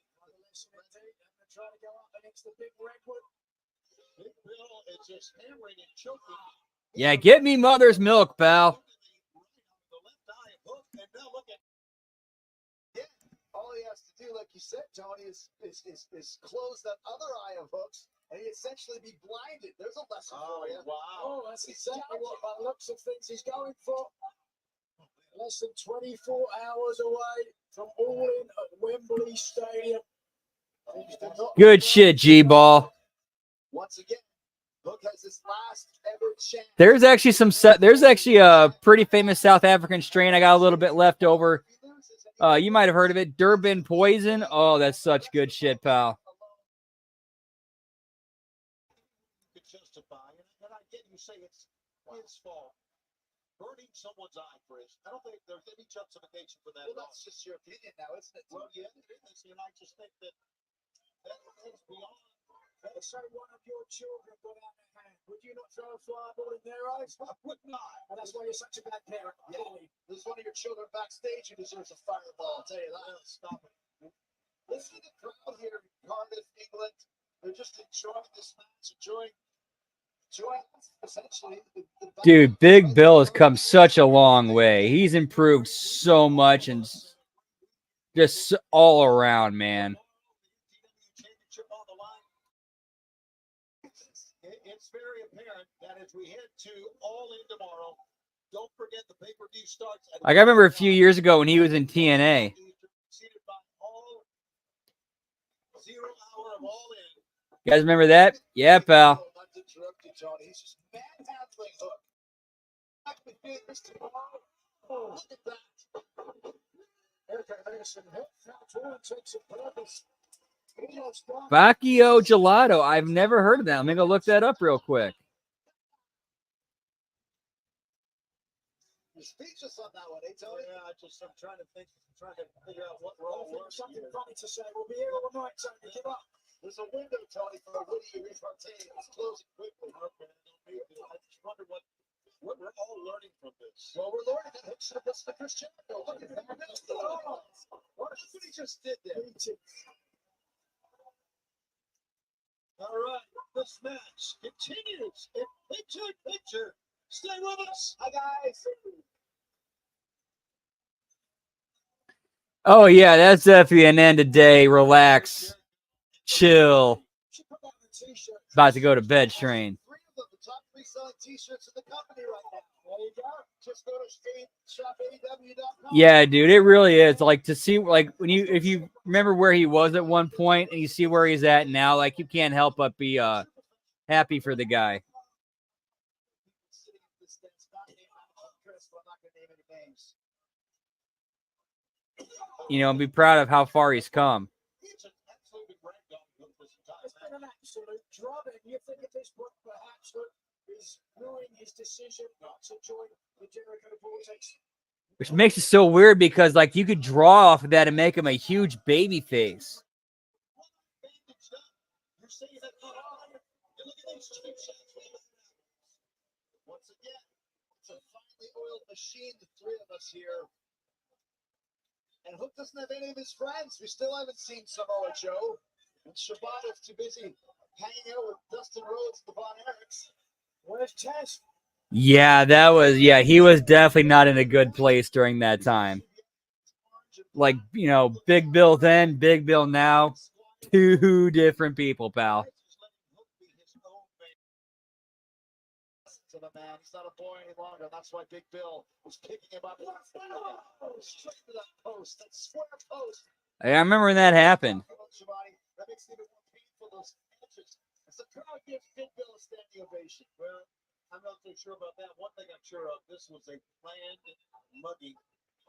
just hammering and choking. Yeah, get me mother's milk, pal. The left eye hook, and now look at. Yeah, all he has to do, like you said, Tony, is close that other eye of hooks, and he essentially be blinded. There's a lesson for you. Wow. Oh, that's exactly what by the looks of things he's going for. Less than 24 hours away from All In at Wembley Stadium. Good shit, G-Ball. Once again, Hook has his last ever chance. There's actually a pretty famous South African strain. I got a little bit left over. You might have heard of it. Durban Poison. Oh, that's such good shit, pal. Could justify, and I get you say it's his fault. Burning someone's eye, Chris. I don't think there's any justification for that. Well, that's just your opinion now, isn't it? Well, yeah, it is, and I just think that is beyond. Let's say one of your children got out of hand. Would you not throw a fireball in their eyes? I would not. And that's why you're such a bad parent. Yeah. There's one of your children backstage who deserves a fireball, I'll tell you that. Stop it. Listen to the crowd here in Cardiff, England. They're just enjoying this match, enjoying essentially the Dude, Big Bill has come such a long way. He's improved so much and just all around, man. It's very apparent that as we head to All In tomorrow, don't forget the pay-per-view starts. Like I remember a few years ago when he was in TNA. 0 hour of All In. You guys remember that? Yeah, pal. He's just manhandling Hook. Oh, look at that. Bacchio Gelato. I've never heard of that. Let me go look that up real quick. You're speechless on that one, eh, Tony? Yeah, I'm trying to figure out what we're all learning. Something funny to say. We'll be here all night, Tony. Give up. There's a window, Tony, for a witty repartee. It's closing quickly. Okay, I just wonder what we're all learning from this. Well, we're learning that Hook should have listened to Christian. Look at that. What he just did there? All right, this match continues in picture. Stay with us. Hi, guys. Oh, yeah, that's definitely an end of day. Relax. Chill. About to go to bed, Train. Three of them, the top 3 selling t-shirts in the company right now. There you go. Just go to shopaw.com. Yeah, dude, it really is. Like to see, like if you remember where he was at one point and you see where he's at now, like you can't help but be happy for the guy. You know, and be proud of how far he's come. It's an absolute breakdown of this entire It's been an absolute drama. And you think at this point, perhaps, that he's ruining his decision not to join the Jericho Vortex. Which makes it so weird because, like, you could draw off of that and make him a huge baby face. You're saying that not all. You look at these cheap shots. Once again, it's a finely oiled machine, the three of us here. And Hook doesn't have any of his friends. We still haven't seen Samoa Joe. And Shibata's too busy hanging out with Dustin Rhodes and the Von Erichs. Where's Tess? Yeah, he was definitely not in a good place during that time. Like, you know, Big Bill then, Big Bill now. Two different people, pal. To the man. He's not a boy any longer. That's why Big Bill was picking him up. Straight to that post, that square post. I remember when that happened. That makes it even more painful, those catches. As the crowd gives Big Bill a standing ovation. Well, I'm not so sure about that. One thing I'm sure of, this was a planned mugging.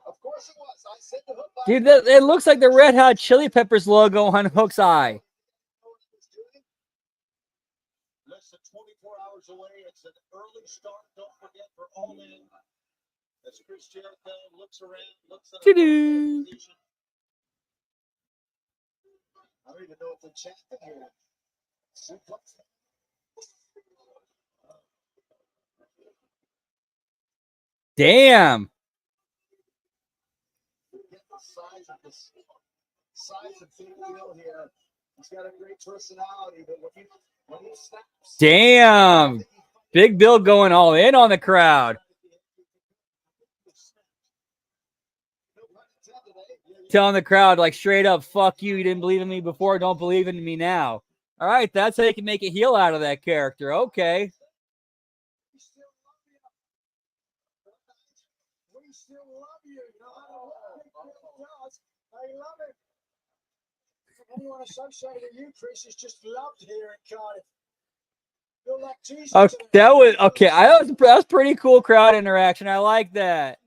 Of course it was. I said to Hook. Dude, it looks like the Red Hot Chili Peppers logo on Hook's eye. Less than 24 hours away. It's an early start. Don't forget for All In. As Chris Jericho looks around, looks at Doo-doo. position. I don't even know what they're chanting here. Suplex. Damn. Get the size of Big Bill here. He's got a great personality, but when you Damn. Big Bill going all in on the crowd. Telling the crowd, like, straight up, fuck you. You didn't believe in me before. Don't believe in me now. All right, that's how you can make a heel out of that character. Okay. We still love you. No matter what Big Bill does, they love him. Anyone associated with you, Chris, is just loved here in Cardiff. Feel like Jesus. Okay, that was okay. That was pretty cool crowd interaction. I like that.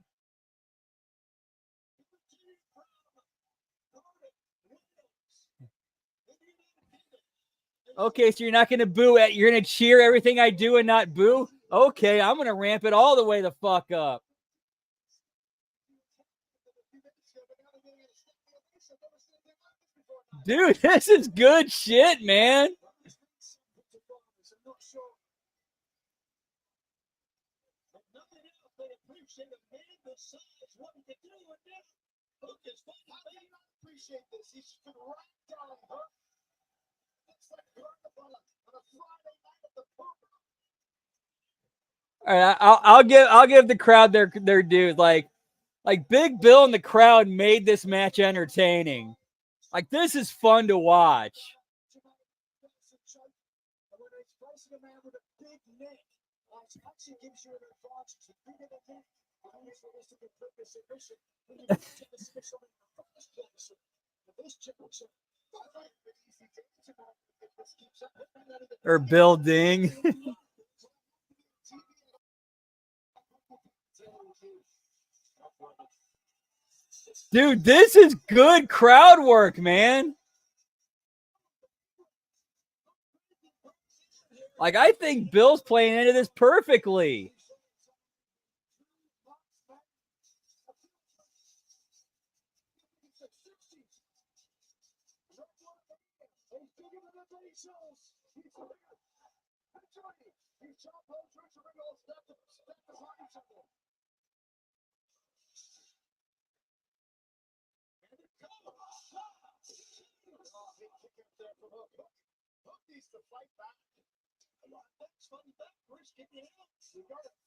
Okay, so you're not gonna boo it. You're gonna cheer everything I do and not boo. Okay, I'm gonna ramp it all the way the fuck up. Dude, this is good shit, man. Appreciate this. He stood right down her. It's like on a Friday night at the pub. All right, I'll give the crowd their dues. Like Big Bill and the crowd made this match entertaining. Like, this is fun to watch. Or building. Dude, this is good crowd work, man. Like, I think Bill's playing into this perfectly.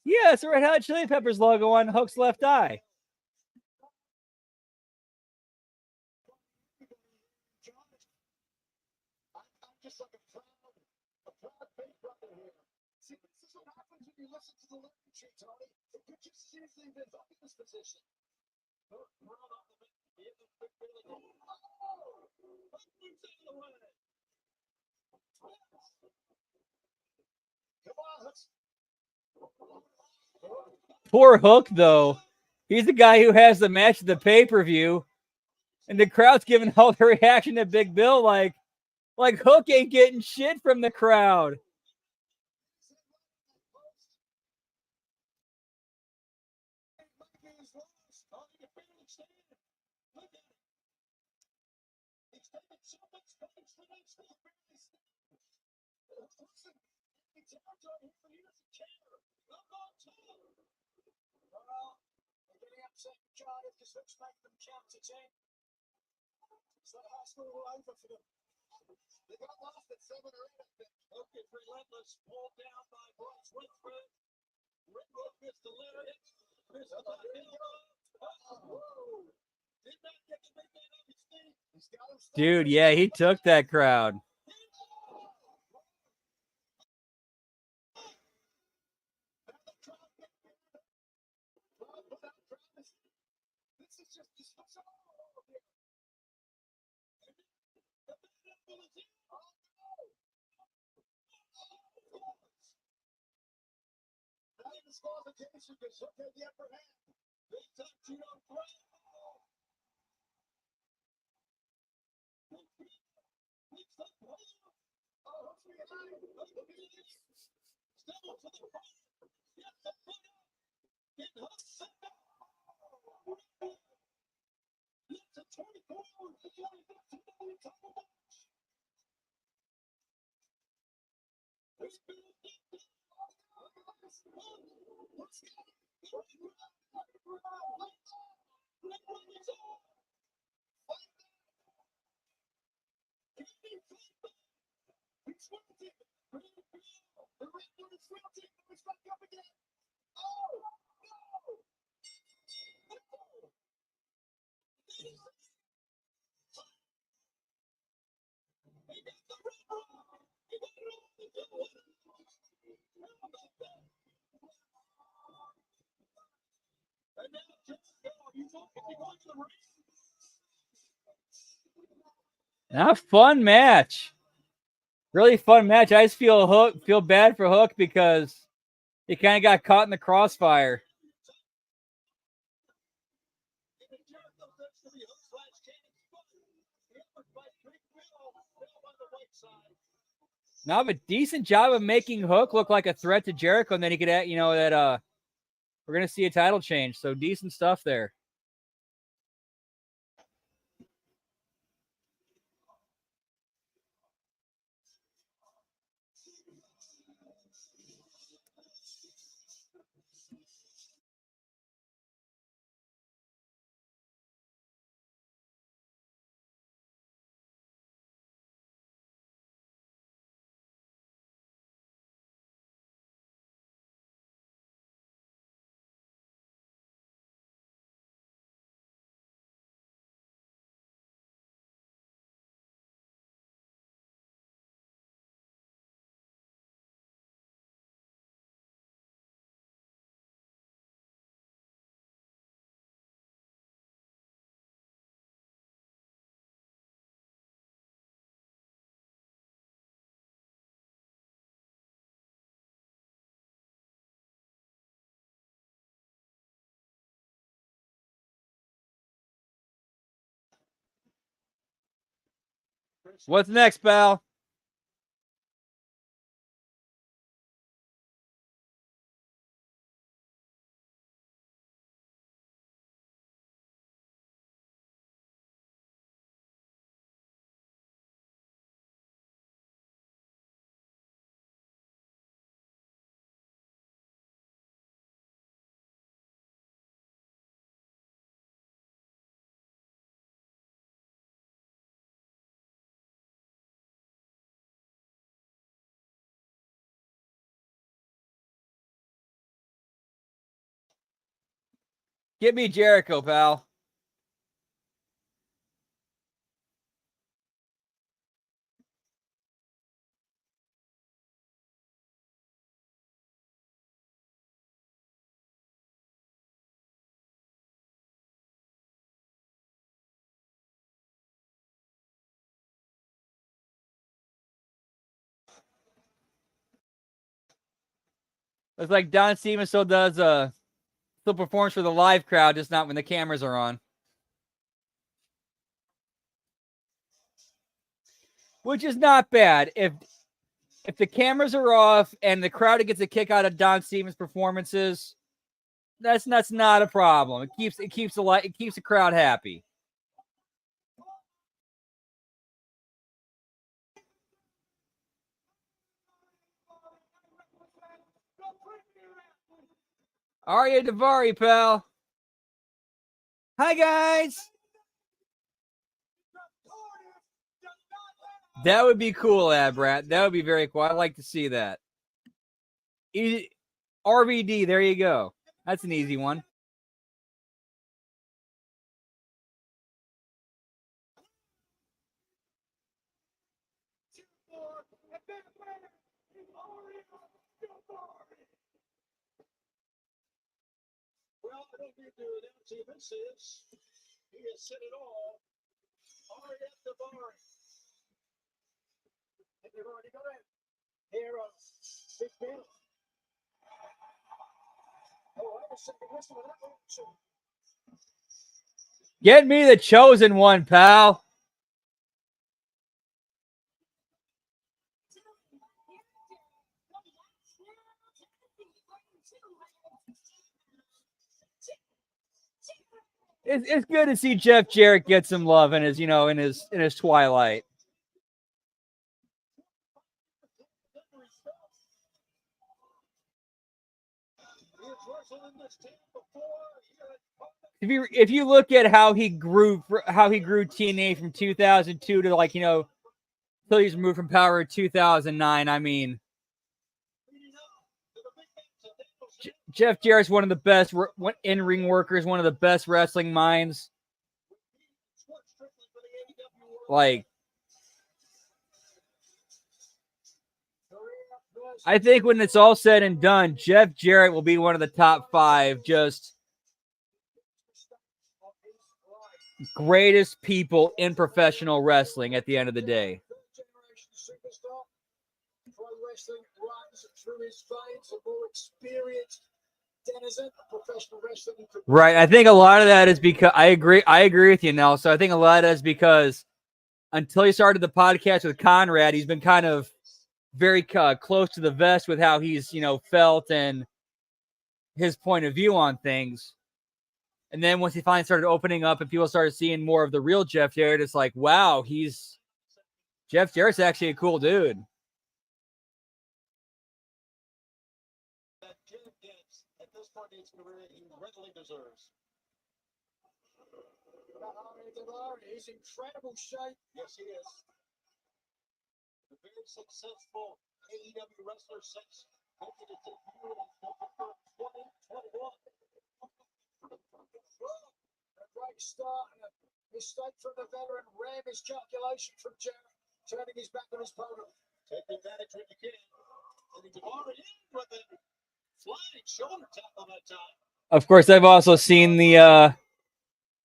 Yeah, it's a Red Hot Chili Peppers logo on Hook's left eye. Just like a proud big brother here. See, this is what happens when you listen to the lyric sheet, Tony. It could just seriously been up in this position. Poor Hook, though. He's the guy who has the match at the pay-per-view. And the crowd's giving all the reaction to Big Bill like Hook ain't getting shit from the crowd. It's like high school all over for them. They got lost at 7 or 8, I think. Hook is relentless, pulled down by Bryce Winfrey. Rick Hook gets the letter. Did not get the big man off his feet. Dude, yeah, he took that crowd. Disqualification because Hook had the upper hand. Big time Tito Brown. A fun match. Really fun match. I just feel bad for Hook because he kind of got caught in the crossfire. Now, a decent job of making Hook look like a threat to Jericho, and then he could, that we're gonna see a title change. So decent stuff there. What's next, pal? Get me Jericho, pal. Looks like Don Stevens still performs for the live crowd, just not when the cameras are on. Which is not bad. If the cameras are off and the crowd gets a kick out of Don Stevens' performances, that's not a problem. It keeps the crowd happy. Arya Davari, pal. Hi, guys. That would be cool, Abrat. That would be very cool. I'd like to see that. RVD, there you go. That's an easy one. Well, I don't need to announce who this is. He has said it all. Arya Davari. And they've already got it. Here on Big Bill. Oh, I was second listen to that one. Get me the chosen one, pal. It's good to see Jeff Jarrett get some love in his twilight. If you look at how he grew TNA from 2002 to till he's moved from Power in 2009, I mean, Jeff Jarrett's one of the best in-ring workers, one of the best wrestling minds. Like, I think when it's all said and done, Jeff Jarrett will be one of the top 5 just greatest people in professional wrestling at the end of the day. Pro wrestling runs through his veins, a more experienced denizen of professional wrestling. Right. I think a lot of that is because I agree with you, Nelson. I think a lot of that is because until he started the podcast with Conrad, he's been kind of very close to the vest with how he's, felt and his point of view on things. And then once he finally started opening up and people started seeing more of the real Jeff Jarrett, it's like, wow, Jeff Jarrett's actually a cool dude. That Jeff gets at this point in his career, he readily deserves. He's in incredible shape. Yes, he is. A very successful AEW wrestler since making it to you in November 2021. A great start and a mistake from the veteran. Ram miscalculation from Jarrett, turning his back on his opponent. Take advantage when you can. And he's already in with a flying shoulder tackle that time. Of course, I've also seen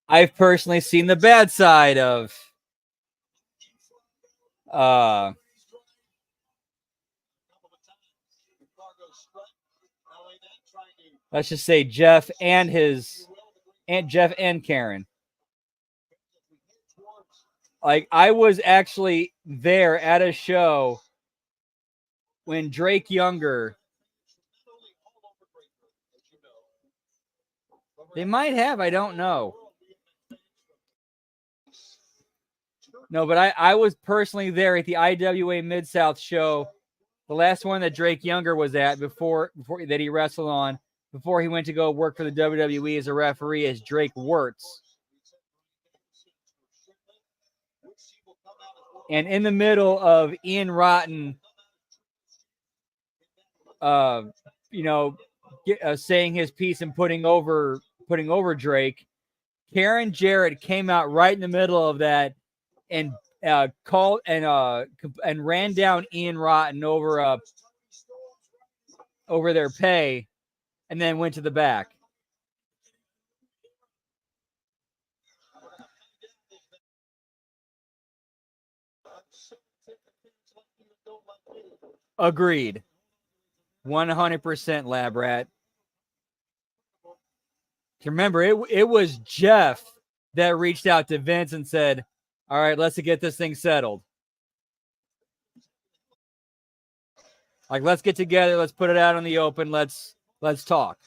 I've personally seen the bad side of let's just say Jeff and Karen. Like, I was actually there at a show when Drake Younger. They might have, I don't know. No, but I was personally there at the IWA Mid-South show, the last one that Drake Younger was at before that he wrestled on, before he went to go work for the WWE as a referee as Drake Wirtz. And in the middle of Ian Rotten, saying his piece and putting over Drake, Karen Jarrett came out right in the middle of that and called and ran down Ian Rotten over their pay, and then went to the back. Agreed. 100% Lab Rat. Remember, it was Jeff that reached out to Vince and said, all right, let's get this thing settled. Like, let's get together. Let's put it out in the open. Let's talk.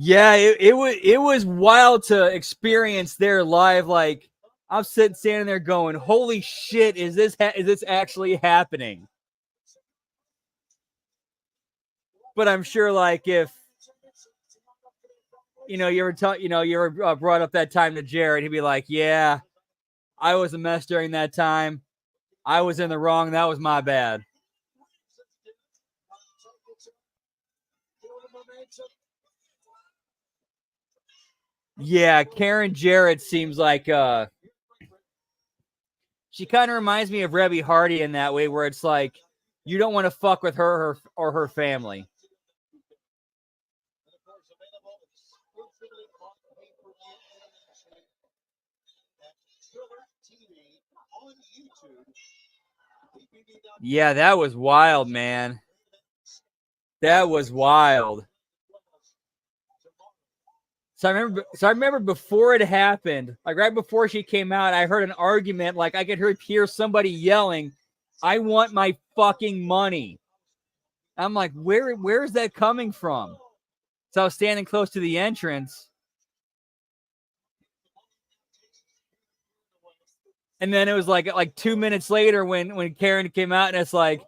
Yeah, it was wild to experience there live. Like, I'm standing there going, "Holy shit! Is this actually happening?" But I'm sure, like, if you ever brought up that time to Jared, he'd be like, "Yeah, I was a mess during that time. I was in the wrong. That was my bad." Yeah, Karen Jarrett seems like she kind of reminds me of Rebby Hardy in that way, where it's like you don't want to fuck with her or her family. Yeah, that was wild, man. That was wild. So I remember before it happened, like right before she came out, I heard an argument. Like, I could hear somebody yelling, "I want my fucking money." I'm like, where is that coming from? So I was standing close to the entrance. And then it was like 2 minutes later when Karen came out, and it's like,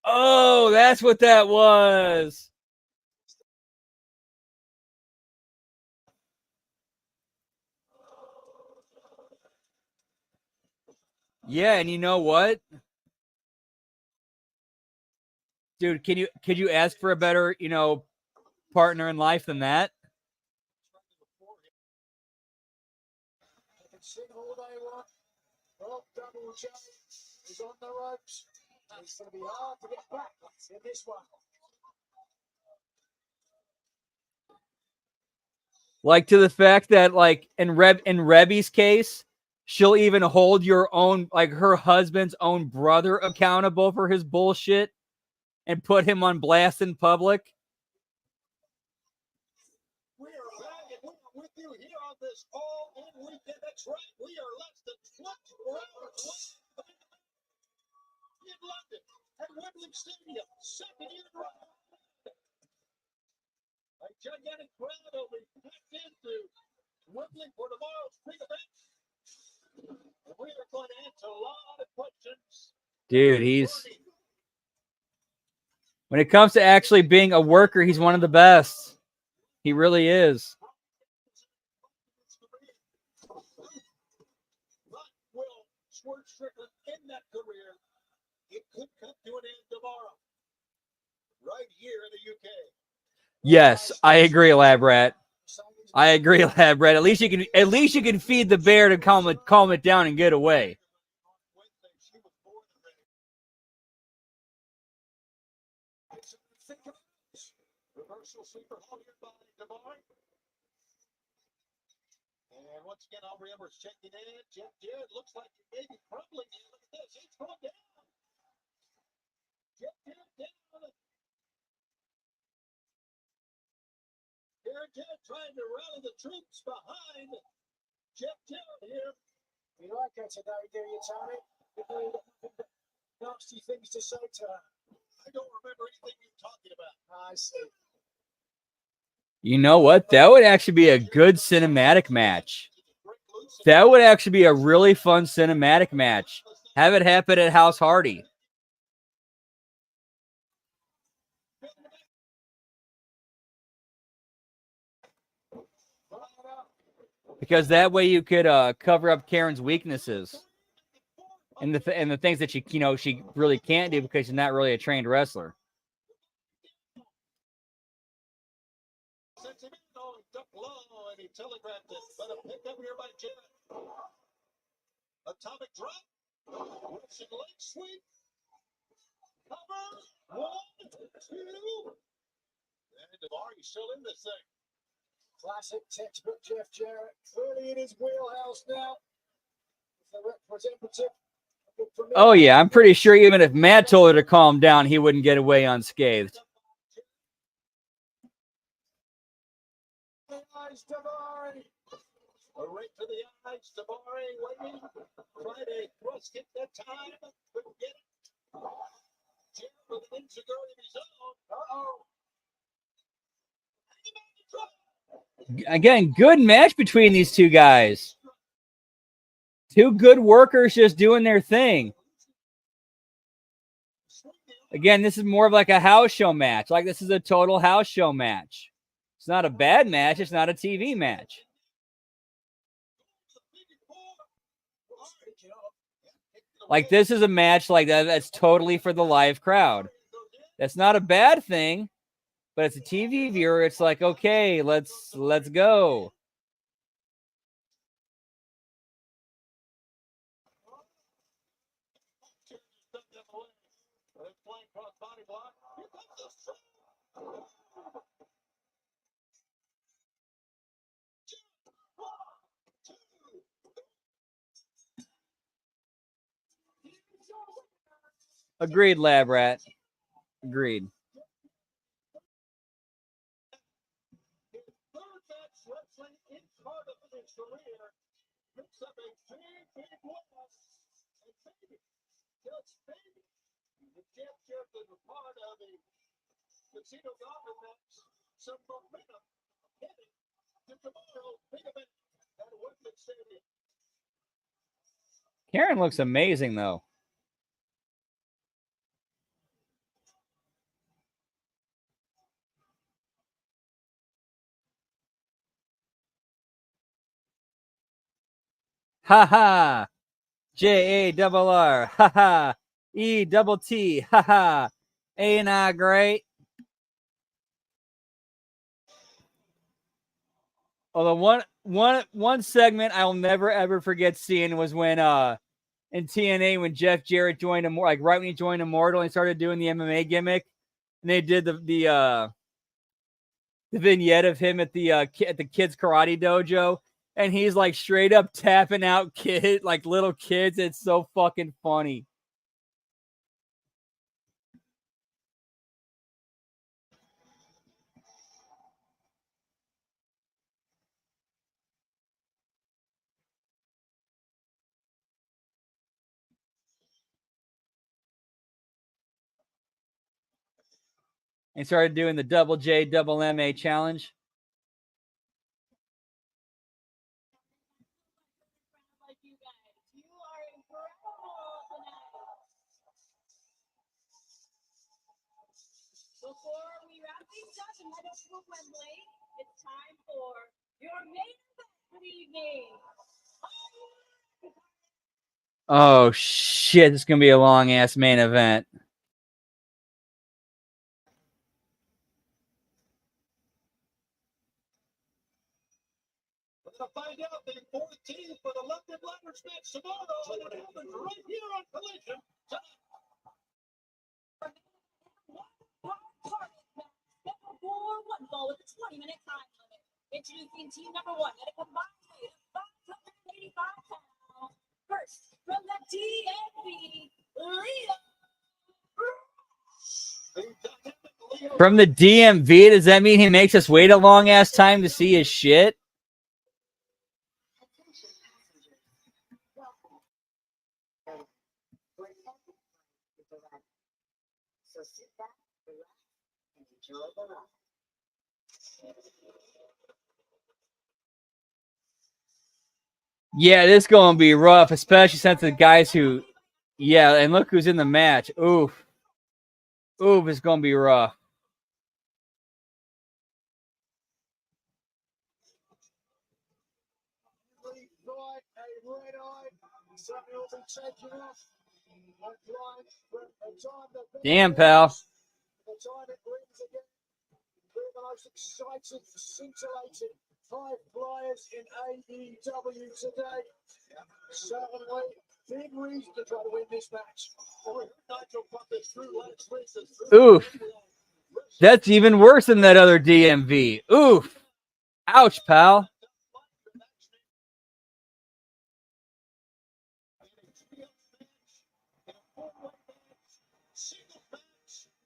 Oh, that's what that was. Yeah, and you know what? Dude, could you ask for a better, partner in life than that? I can sing all day long. Oh, Double J is on the ropes. It's going to be hard to get back in this one. Like, to the fact that, like, in Rebby's case, she'll even hold your own, like, her husband's own brother accountable for his bullshit and put him on blast in public. We are back and we are with you here on this all-in weekend. That's right. We are less than 24 hours away in London at Wembley Stadium. Second year in a row. A gigantic crowd will be packed into Wembley for tomorrow's big event. And we are going to answer a lot of questions. Dude, when it comes to actually being a worker, he's one of the best. He really is. But will Squirt Strickland end that career? It could come to an end tomorrow. Right here in the UK. Yes, I agree, Lab Rat. I agree, Lab Rat. At least you can feed the bear to calm it down and get away. Reversal sleeper hold here by Devine. And once again, Aubrey Edwards checking in. Jeff Jarrett looks like he may be crumbling in. Look at this. He's going down. Jeff Jarrett down. Jarrett trying to rally the troops behind Jeff Jarrett here. You like her today, do you, Tommy? Nasty things to say to her. I don't remember anything you're talking about. I see. You know what? That would actually be a good cinematic match. That would actually be a really fun cinematic match. Have it happen at House Hardy. Because that way you could cover up Karen's weaknesses and the things that she really can't do because she's not really a trained wrestler. Atomic drop. Russian leg sweep. Cover. 1, 2. And Devine still in this thing. Classic textbook Jeff Jarrett. Clearly in his wheelhouse now. The representative. Oh, yeah. I'm pretty sure even if Matt told her to calm down, he wouldn't get away unscathed. Eyes Devine. Right to the eyes. Devine waiting. Friday thrust hit that time. Couldn't get it. Jarrett with an insecurity of his own. Uh-oh. Again, good match between these two guys. Two good workers just doing their thing. Again, this is more of like a house show match. Like, this is a total house show match. It's not a bad match. It's not a TV match. Like, this is a match like that that's totally for the live crowd. That's not a bad thing, but it's a TV viewer. It's like, okay, let's go. Agreed, Lab Rat. Agreed. Karen looks amazing, though. Ha ha. JARR. Ha ha. ETT. Ha ha. Ain't I great? Although one segment I'll never ever forget seeing was when in TNA when Jeff Jarrett joined like right when he joined Immortal and started doing the MMA gimmick, and they did the vignette of him at the kids karate dojo, and he's like straight up tapping out little kids. It's so fucking funny. And started doing the double J double MA challenge. Before we wrap things up and head up to Wembley, it's time for your main event for the evening. Oh shit, this is gonna be a long ass main event. We're gonna find out the 14th for the London Ladders match tomorrow, and it happens right here on Collision. For one ball with a 20-minute time limit. Introducing team number one at a combined weight of 585 pounds. First, from the DMV, Leo. From the DMV, does that mean he makes us wait a long ass time to see his shit? So sit back, relax, and enjoy the ride. Yeah, this gonna be rough, especially since the guys who, yeah, and look who's in the match. Oof, it's gonna be rough. Damn, pal. The most exciting, scintillating 5 flyers in AEW today. Certainly, big reason to try to win this match. Oof. That's even worse than that other DMV. Oof. Ouch, pal.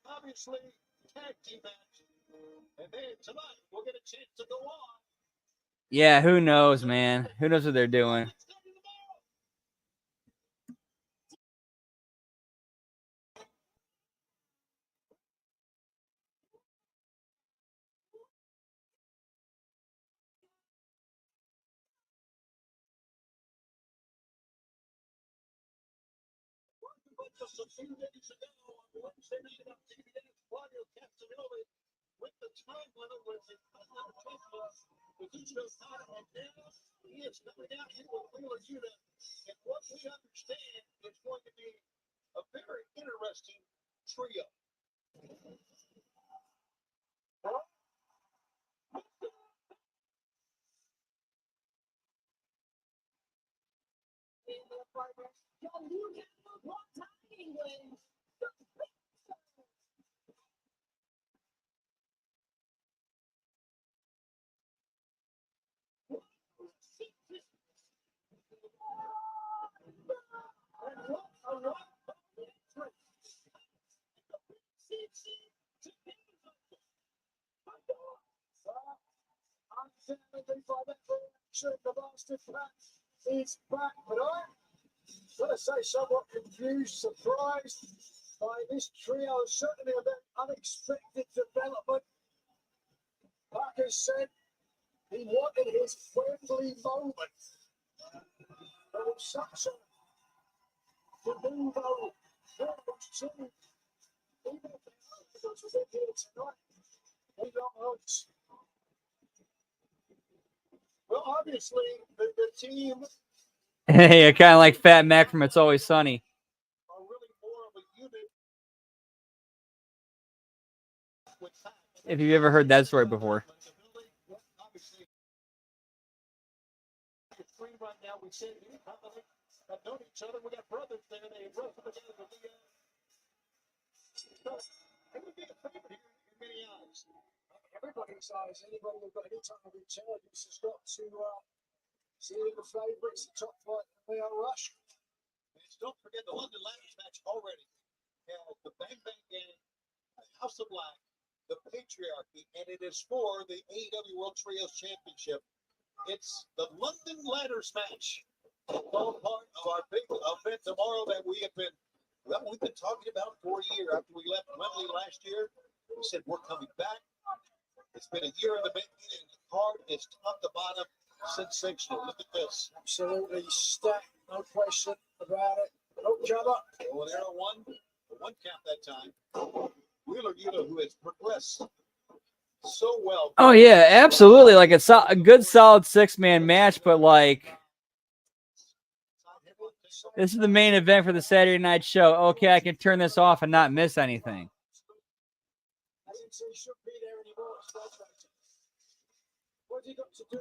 Obviously, tag team match. And then tonight, we'll get a chance to go on. Yeah, who knows, man? Who knows what they're doing? Just a few days ago on Wednesday night on TBS, Claudio Castagnoli with the time limit was in with Ucho Tata, and now he is coming down here with Wheeler Yuta. And what we understand is going to be a very interesting trio. The Master Pat is back, but I'm going to say somewhat confused, surprised by this trio. Certainly a bit unexpected development. Parker said he wanted his friendly moment. But it's such a denuvo team. Even if they're here tonight, we don't know. Well, obviously, the team Hey, kind of like Fat Mac from It's Always Sunny. are really more of a unit with Pat. If you've ever heard that story before. Obviously, it's free right now. We say you have known each other. We got brothers there. They run together. It would be a favor here in many eyes. Everybody's eyes, anybody who's got any type of intelligence has got to see the favourites, the top flight, they are Rush. And don't forget the London Ladders match already. The Bang Bang Gang, the House of Black, the Patriarchy, and it is for the AEW World Trios Championship. It's the London Ladders match. It's all part of our big event tomorrow that we've been talking about for a year. After we left Wembley last year, we said we're coming back. It's been a year in the making, and the card is top to bottom sensational. Look at this. Absolutely stacked, no question about it. Oh, jump up. Well, there one count that time. Wheeler Yuta, who has progressed so well. Oh yeah, absolutely. Like it's a good, solid 6-man match, but like this is the main event for the Saturday night show. Okay, I can turn this off and not miss anything. He shouldn't be there anymore. What's he got to do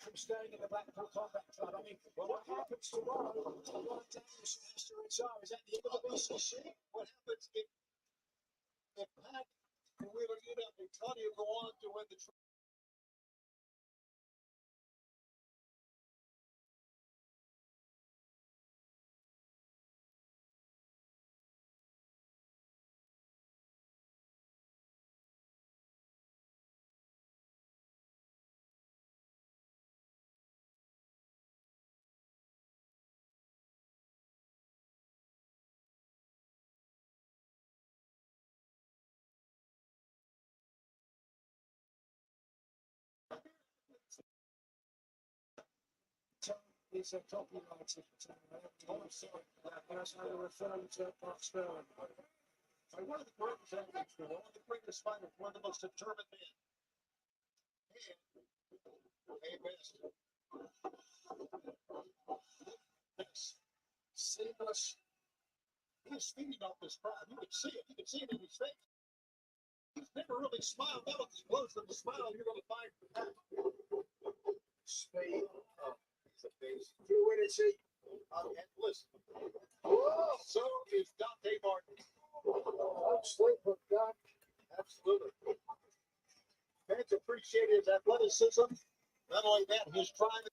from staying in the Blackpool Combat Club? I mean, what happens tomorrow? What Danielson has to retire? Is that the end of the BCC? What happens if Pat and Wheeler Yuta and Claudio go on to win the It's a copyrighted I'm sorry. That's how they're referring to Mark Sterling. one of the greatest athletes, one of the greatest fighters, one of the most determined men. And a master. Seamless. He's feeding off this crowd. You can see it. You can see it in his face. He's never really smiled. That was as close to the smile you're going to find from Pat. Speed. He's amazing. Fluidity. And listen, so is Dante Martin. Sleeper gun. Absolutely. Fans appreciate his athleticism. Not only that, his drive.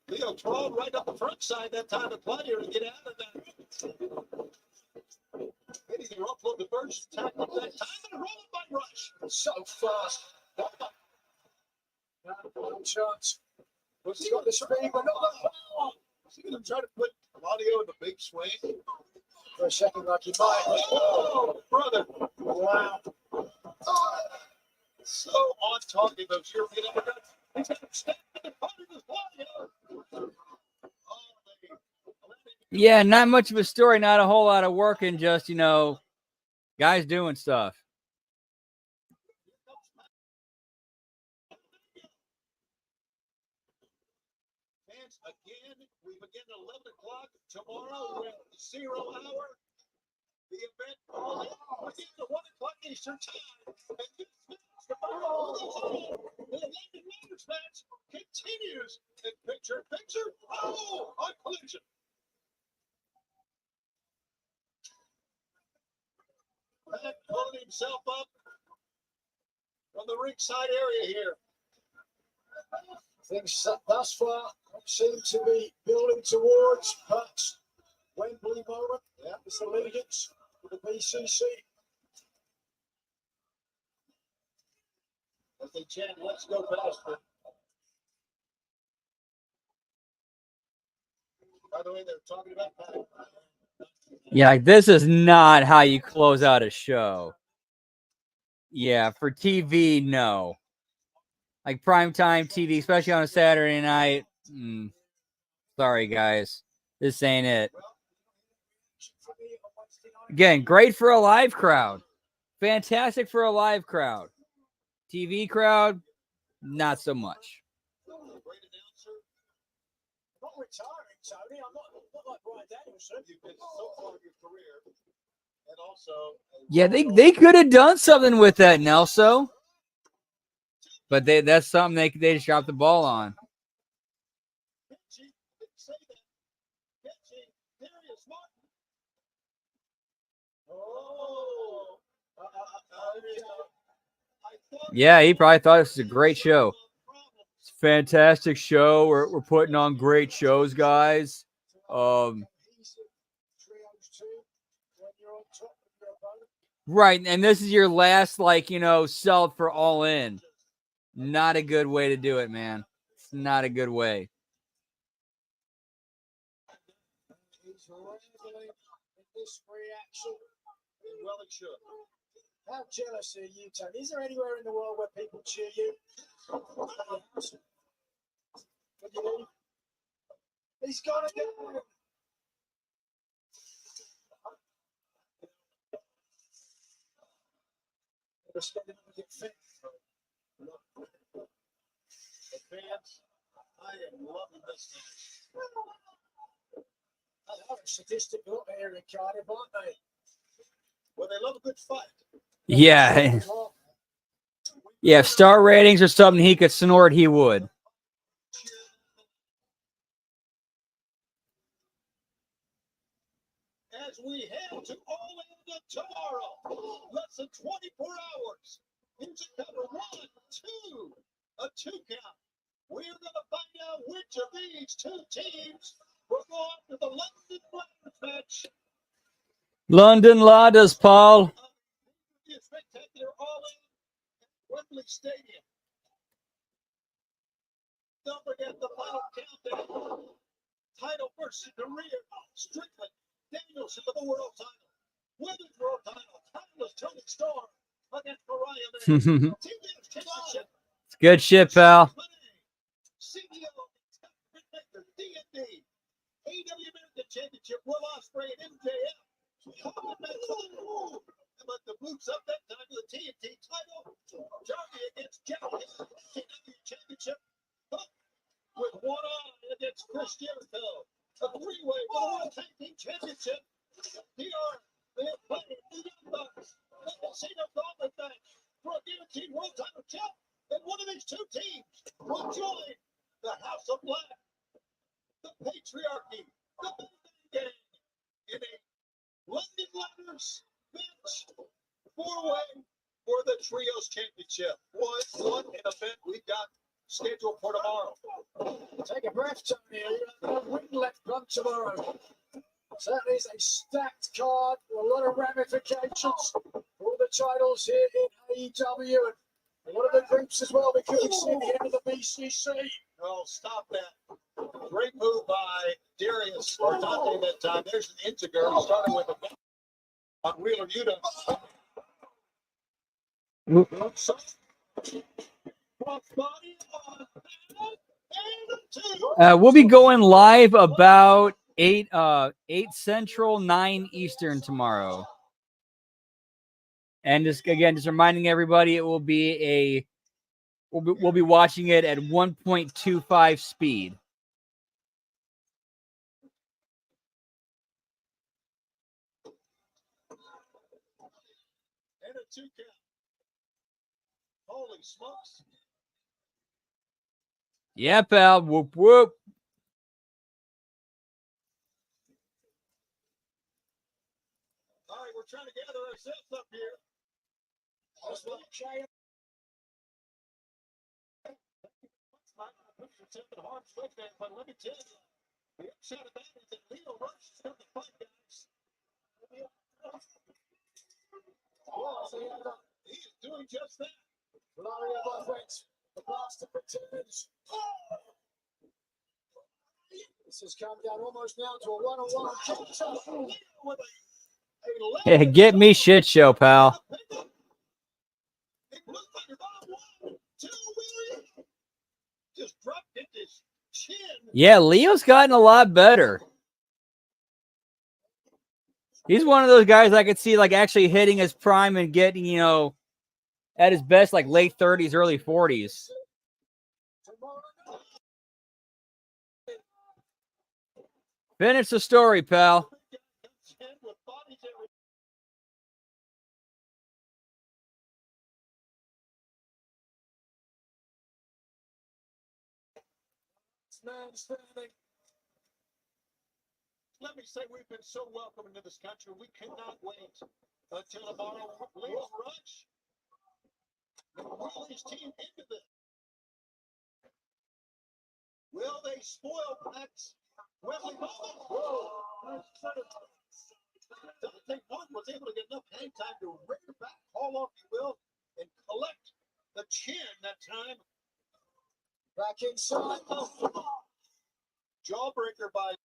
Leo Troll right up the front side that time to play here to get out of that. Hitting the rope for the first tackle that time and rolling by Rush. So fast. No chance. He's got the speed, but not the power. Is he going to try to put Claudio in the big swing? For a second, like he might. Oh, brother. Wow. So on target, those European uppercuts. He's got to step in the front of his Claudio. Yeah, not much of a story, not a whole lot of work, and just, guys doing stuff. Fans, again, we begin at 11 o'clock tomorrow with 0 hour. The event begins at 1 o'clock Eastern Time. And this match, the London Ladders match continues in picture. Oh, on collision. Pat pulling himself up from the ringside area here. Things thus far seem to be building towards Pat's Wembley moment. Yeah, it's allegiance to the BCC. As they chant, let's go faster. By the way, they're talking about that. Yeah, like, this is not how you close out a show. Yeah, for TV, no. Like primetime TV, especially on a Saturday night. Sorry, guys. This ain't it. Again, great for a live crowd. Fantastic for a live crowd. TV crowd, not so much. Great announcer. Not retiring, Tony. I'm not like Brian Danielson. You've been so far in your career. And also, Yeah, they could have done something with that, Nelso. But that's something they just dropped the ball on. say that. Darius Martin. Oh. Yeah, he probably thought this was a great show. It's a fantastic show. We're putting on great shows, guys. Right, and this is your last, sell it for all in. Not a good way to do it, man. It's not a good way. This reaction. Well, it should. How jealous are you, Tony? Is there anywhere in the world where people cheer you? He's got to go. The fans, I am loving this match. They're sadistic up here in Cardiff, aren't they? Well, they love a good fight. Yeah. Yeah, if star ratings are something he could snort, he would. As we head to Orlando tomorrow, less than 24 hours. Here's a cover 1, 2, a 2 count. We're going to find out which of these two teams will go after the London Ladders match. London Ladders, Paul. A spectacular all-in Wembley Stadium. Don't forget the final countdown. Title versus the rear. Strickland, Danielson for the world title. Women's world title. Timeless Tony Storm against Mariah May. TBS Championship. It's good shit, pal. CEO D&D. AW American Championship. Will Ospreay and MJF. But the boots up that time to the TNT title. Johnny against Jack AW Championship. With one eye against Chris Jericho. A three-way for the World Tag Team Championship. DR, they have played the Young Bucks. The Casino Gauntlet match for a guaranteed world title shot. And one of these two teams will join the House of Black, the Patriarchy, the Big Bang Gang in a London Ladders match 4-way for the Trios Championship. One an event we've got scheduled for tomorrow. Take a breath, Tony. Win left run tomorrow. Certainly is a stacked card with a lot of ramifications. All the titles here in AEW and one of the groups as well, because we see the end of the BCC. Oh, stop that. Great move by Darius or Dante that time. There's an Integer starting with a on Wheeler Yuta. We'll be going live about 8 Central, 9 Eastern tomorrow. And just reminding everybody, it will be we'll be watching it at 1.25 speed. And a 2 count. Holy smokes. Yeah, pal. Whoop, whoop. All right, we're trying to gather ourselves up here. But let me tell you, the upshot of that is that Leo Rush is going to fight, guys. He is doing just that. Laria Buffett, the blaster returns. This has come down almost now to a one-on-one. Yeah, get me shit show, pal. Yeah, Leo's gotten a lot better. He's one of those guys I could see like actually hitting his prime and getting, you know, at his best like late 30s, early 40s. Finish the story, pal. Let me say we've been so welcome into this country. We cannot wait until tomorrow. Leo Rush will his team into this. Will they spoil Pat's Wesley Bowman? Dante Martin was able to get enough hang time to rear back, haul off, if you will, and collect the chin that time. Back inside. Jawbreaker by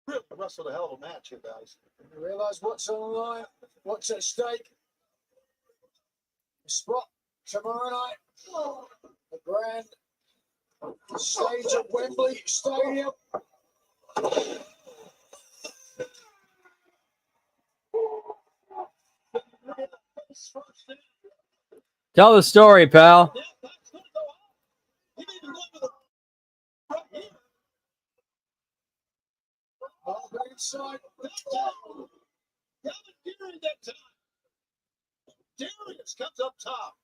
really wrestled a hell of a match here, guys. You realize what's on the line, what's at stake. The spot tomorrow night, the grand stage at Wembley Stadium. Tell the story, pal. Inside. Darius comes up top.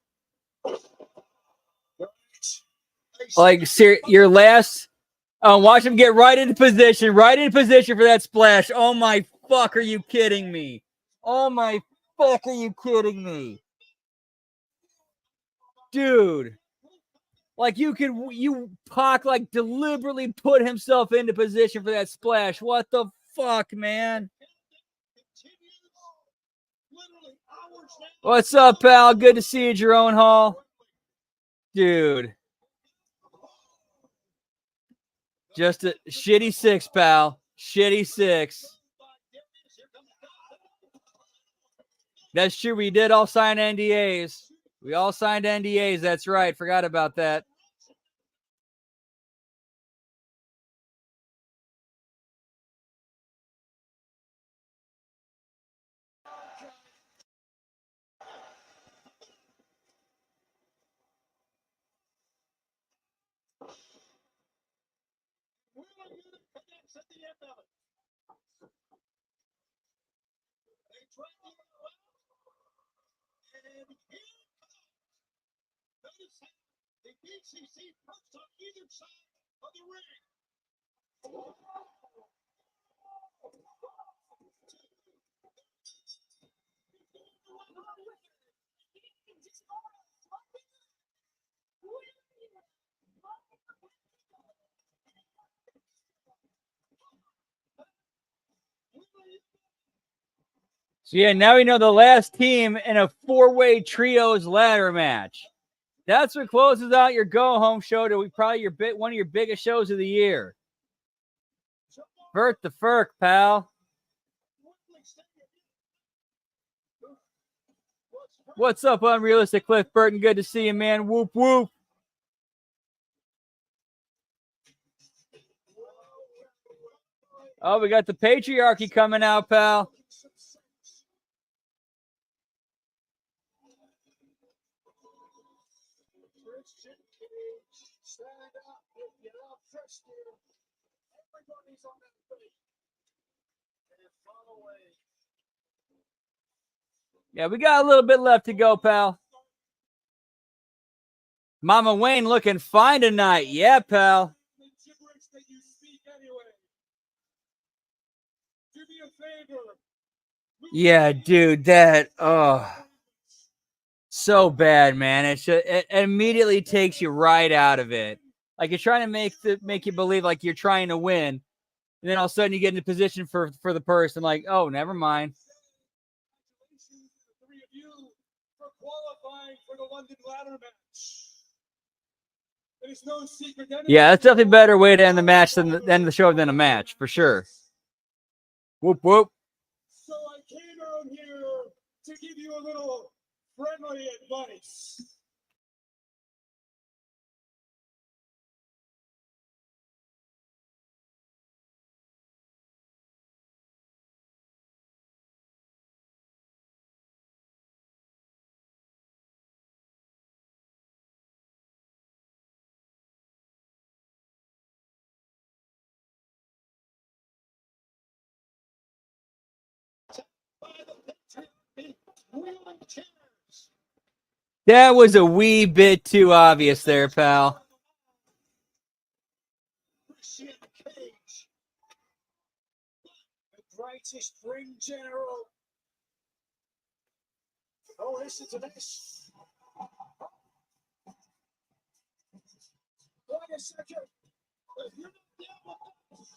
Like, your last. Watch him get right into position for that splash. Oh my fuck, are you kidding me? Oh my fuck, are you kidding me? Dude. Like, Pac, like, deliberately put himself into position for that splash. What the fuck, man? What's up, pal? Good to see you, Jerome Hall. Dude. Just a shitty 6, pal. Shitty 6. That's true. We did all sign NDAs. We all signed NDAs. That's right. Forgot about that. The BCC perched on either side of the ring. So yeah, now we know the last team in a 4-way trios ladder match. That's what closes out your go-home show to probably one of your biggest shows of the year. Vert the Ferk, pal. What's up, Unrealistic Cliff Burton? Good to see you, man. Whoop, whoop. Oh, we got the patriarchy coming out, pal. Yeah, we got a little bit left to go, pal. Mama Wayne looking fine tonight. Yeah, pal. Yeah, dude, that so bad, man. It immediately takes you right out of it. Like, you're trying to make you believe like you're trying to win, and then all of a sudden you get into position for the person. Like, oh, never mind. The three of you for qualifying for the London ladder match. It is no secret that Yeah, that's definitely a better way to end the match than end the show than a match, for sure. Whoop, whoop. So I came around here to give you a little friendly advice. That was a wee bit too obvious there, pal. Christian Cage, the greatest ring general. Oh, listen to this. Wait a second. If you're not down with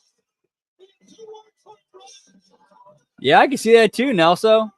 this, you are right. Yeah, I can see that too, Nelso.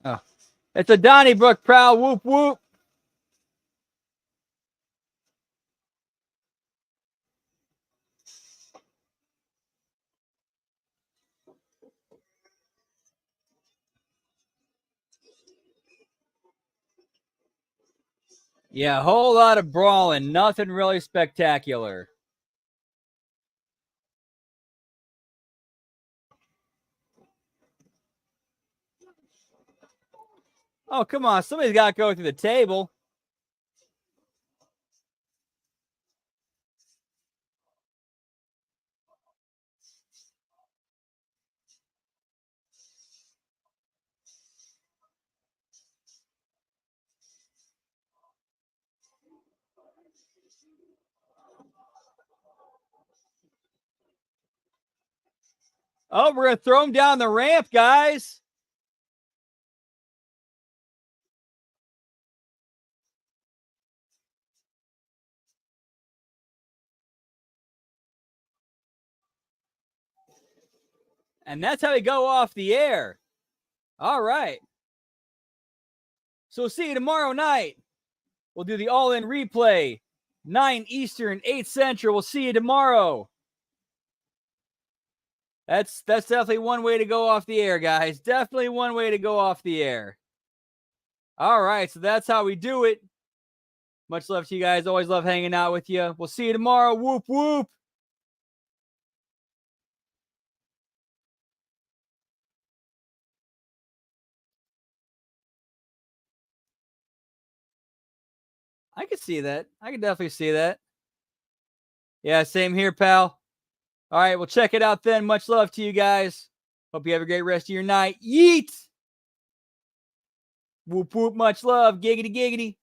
Oh. It's a Donnybrook prowl. Whoop, whoop. Yeah, a whole lot of brawling. Nothing really spectacular. Oh, come on. Somebody's got to go through the table. Oh, we're going to throw him down the ramp, guys. And that's how we go off the air. All right. So we'll see you tomorrow night. We'll do the all-in replay. 9 Eastern, 8 Central. We'll see you tomorrow. That's definitely one way to go off the air, guys. Definitely one way to go off the air. All right, so that's how we do it. Much love to you guys. Always love hanging out with you. We'll see you tomorrow. Whoop, whoop. I could see that. I could definitely see that. Yeah, same here, pal. All right, well, check it out then. Much love to you guys. Hope you have a great rest of your night. Yeet! Whoop, whoop, much love. Giggity, giggity.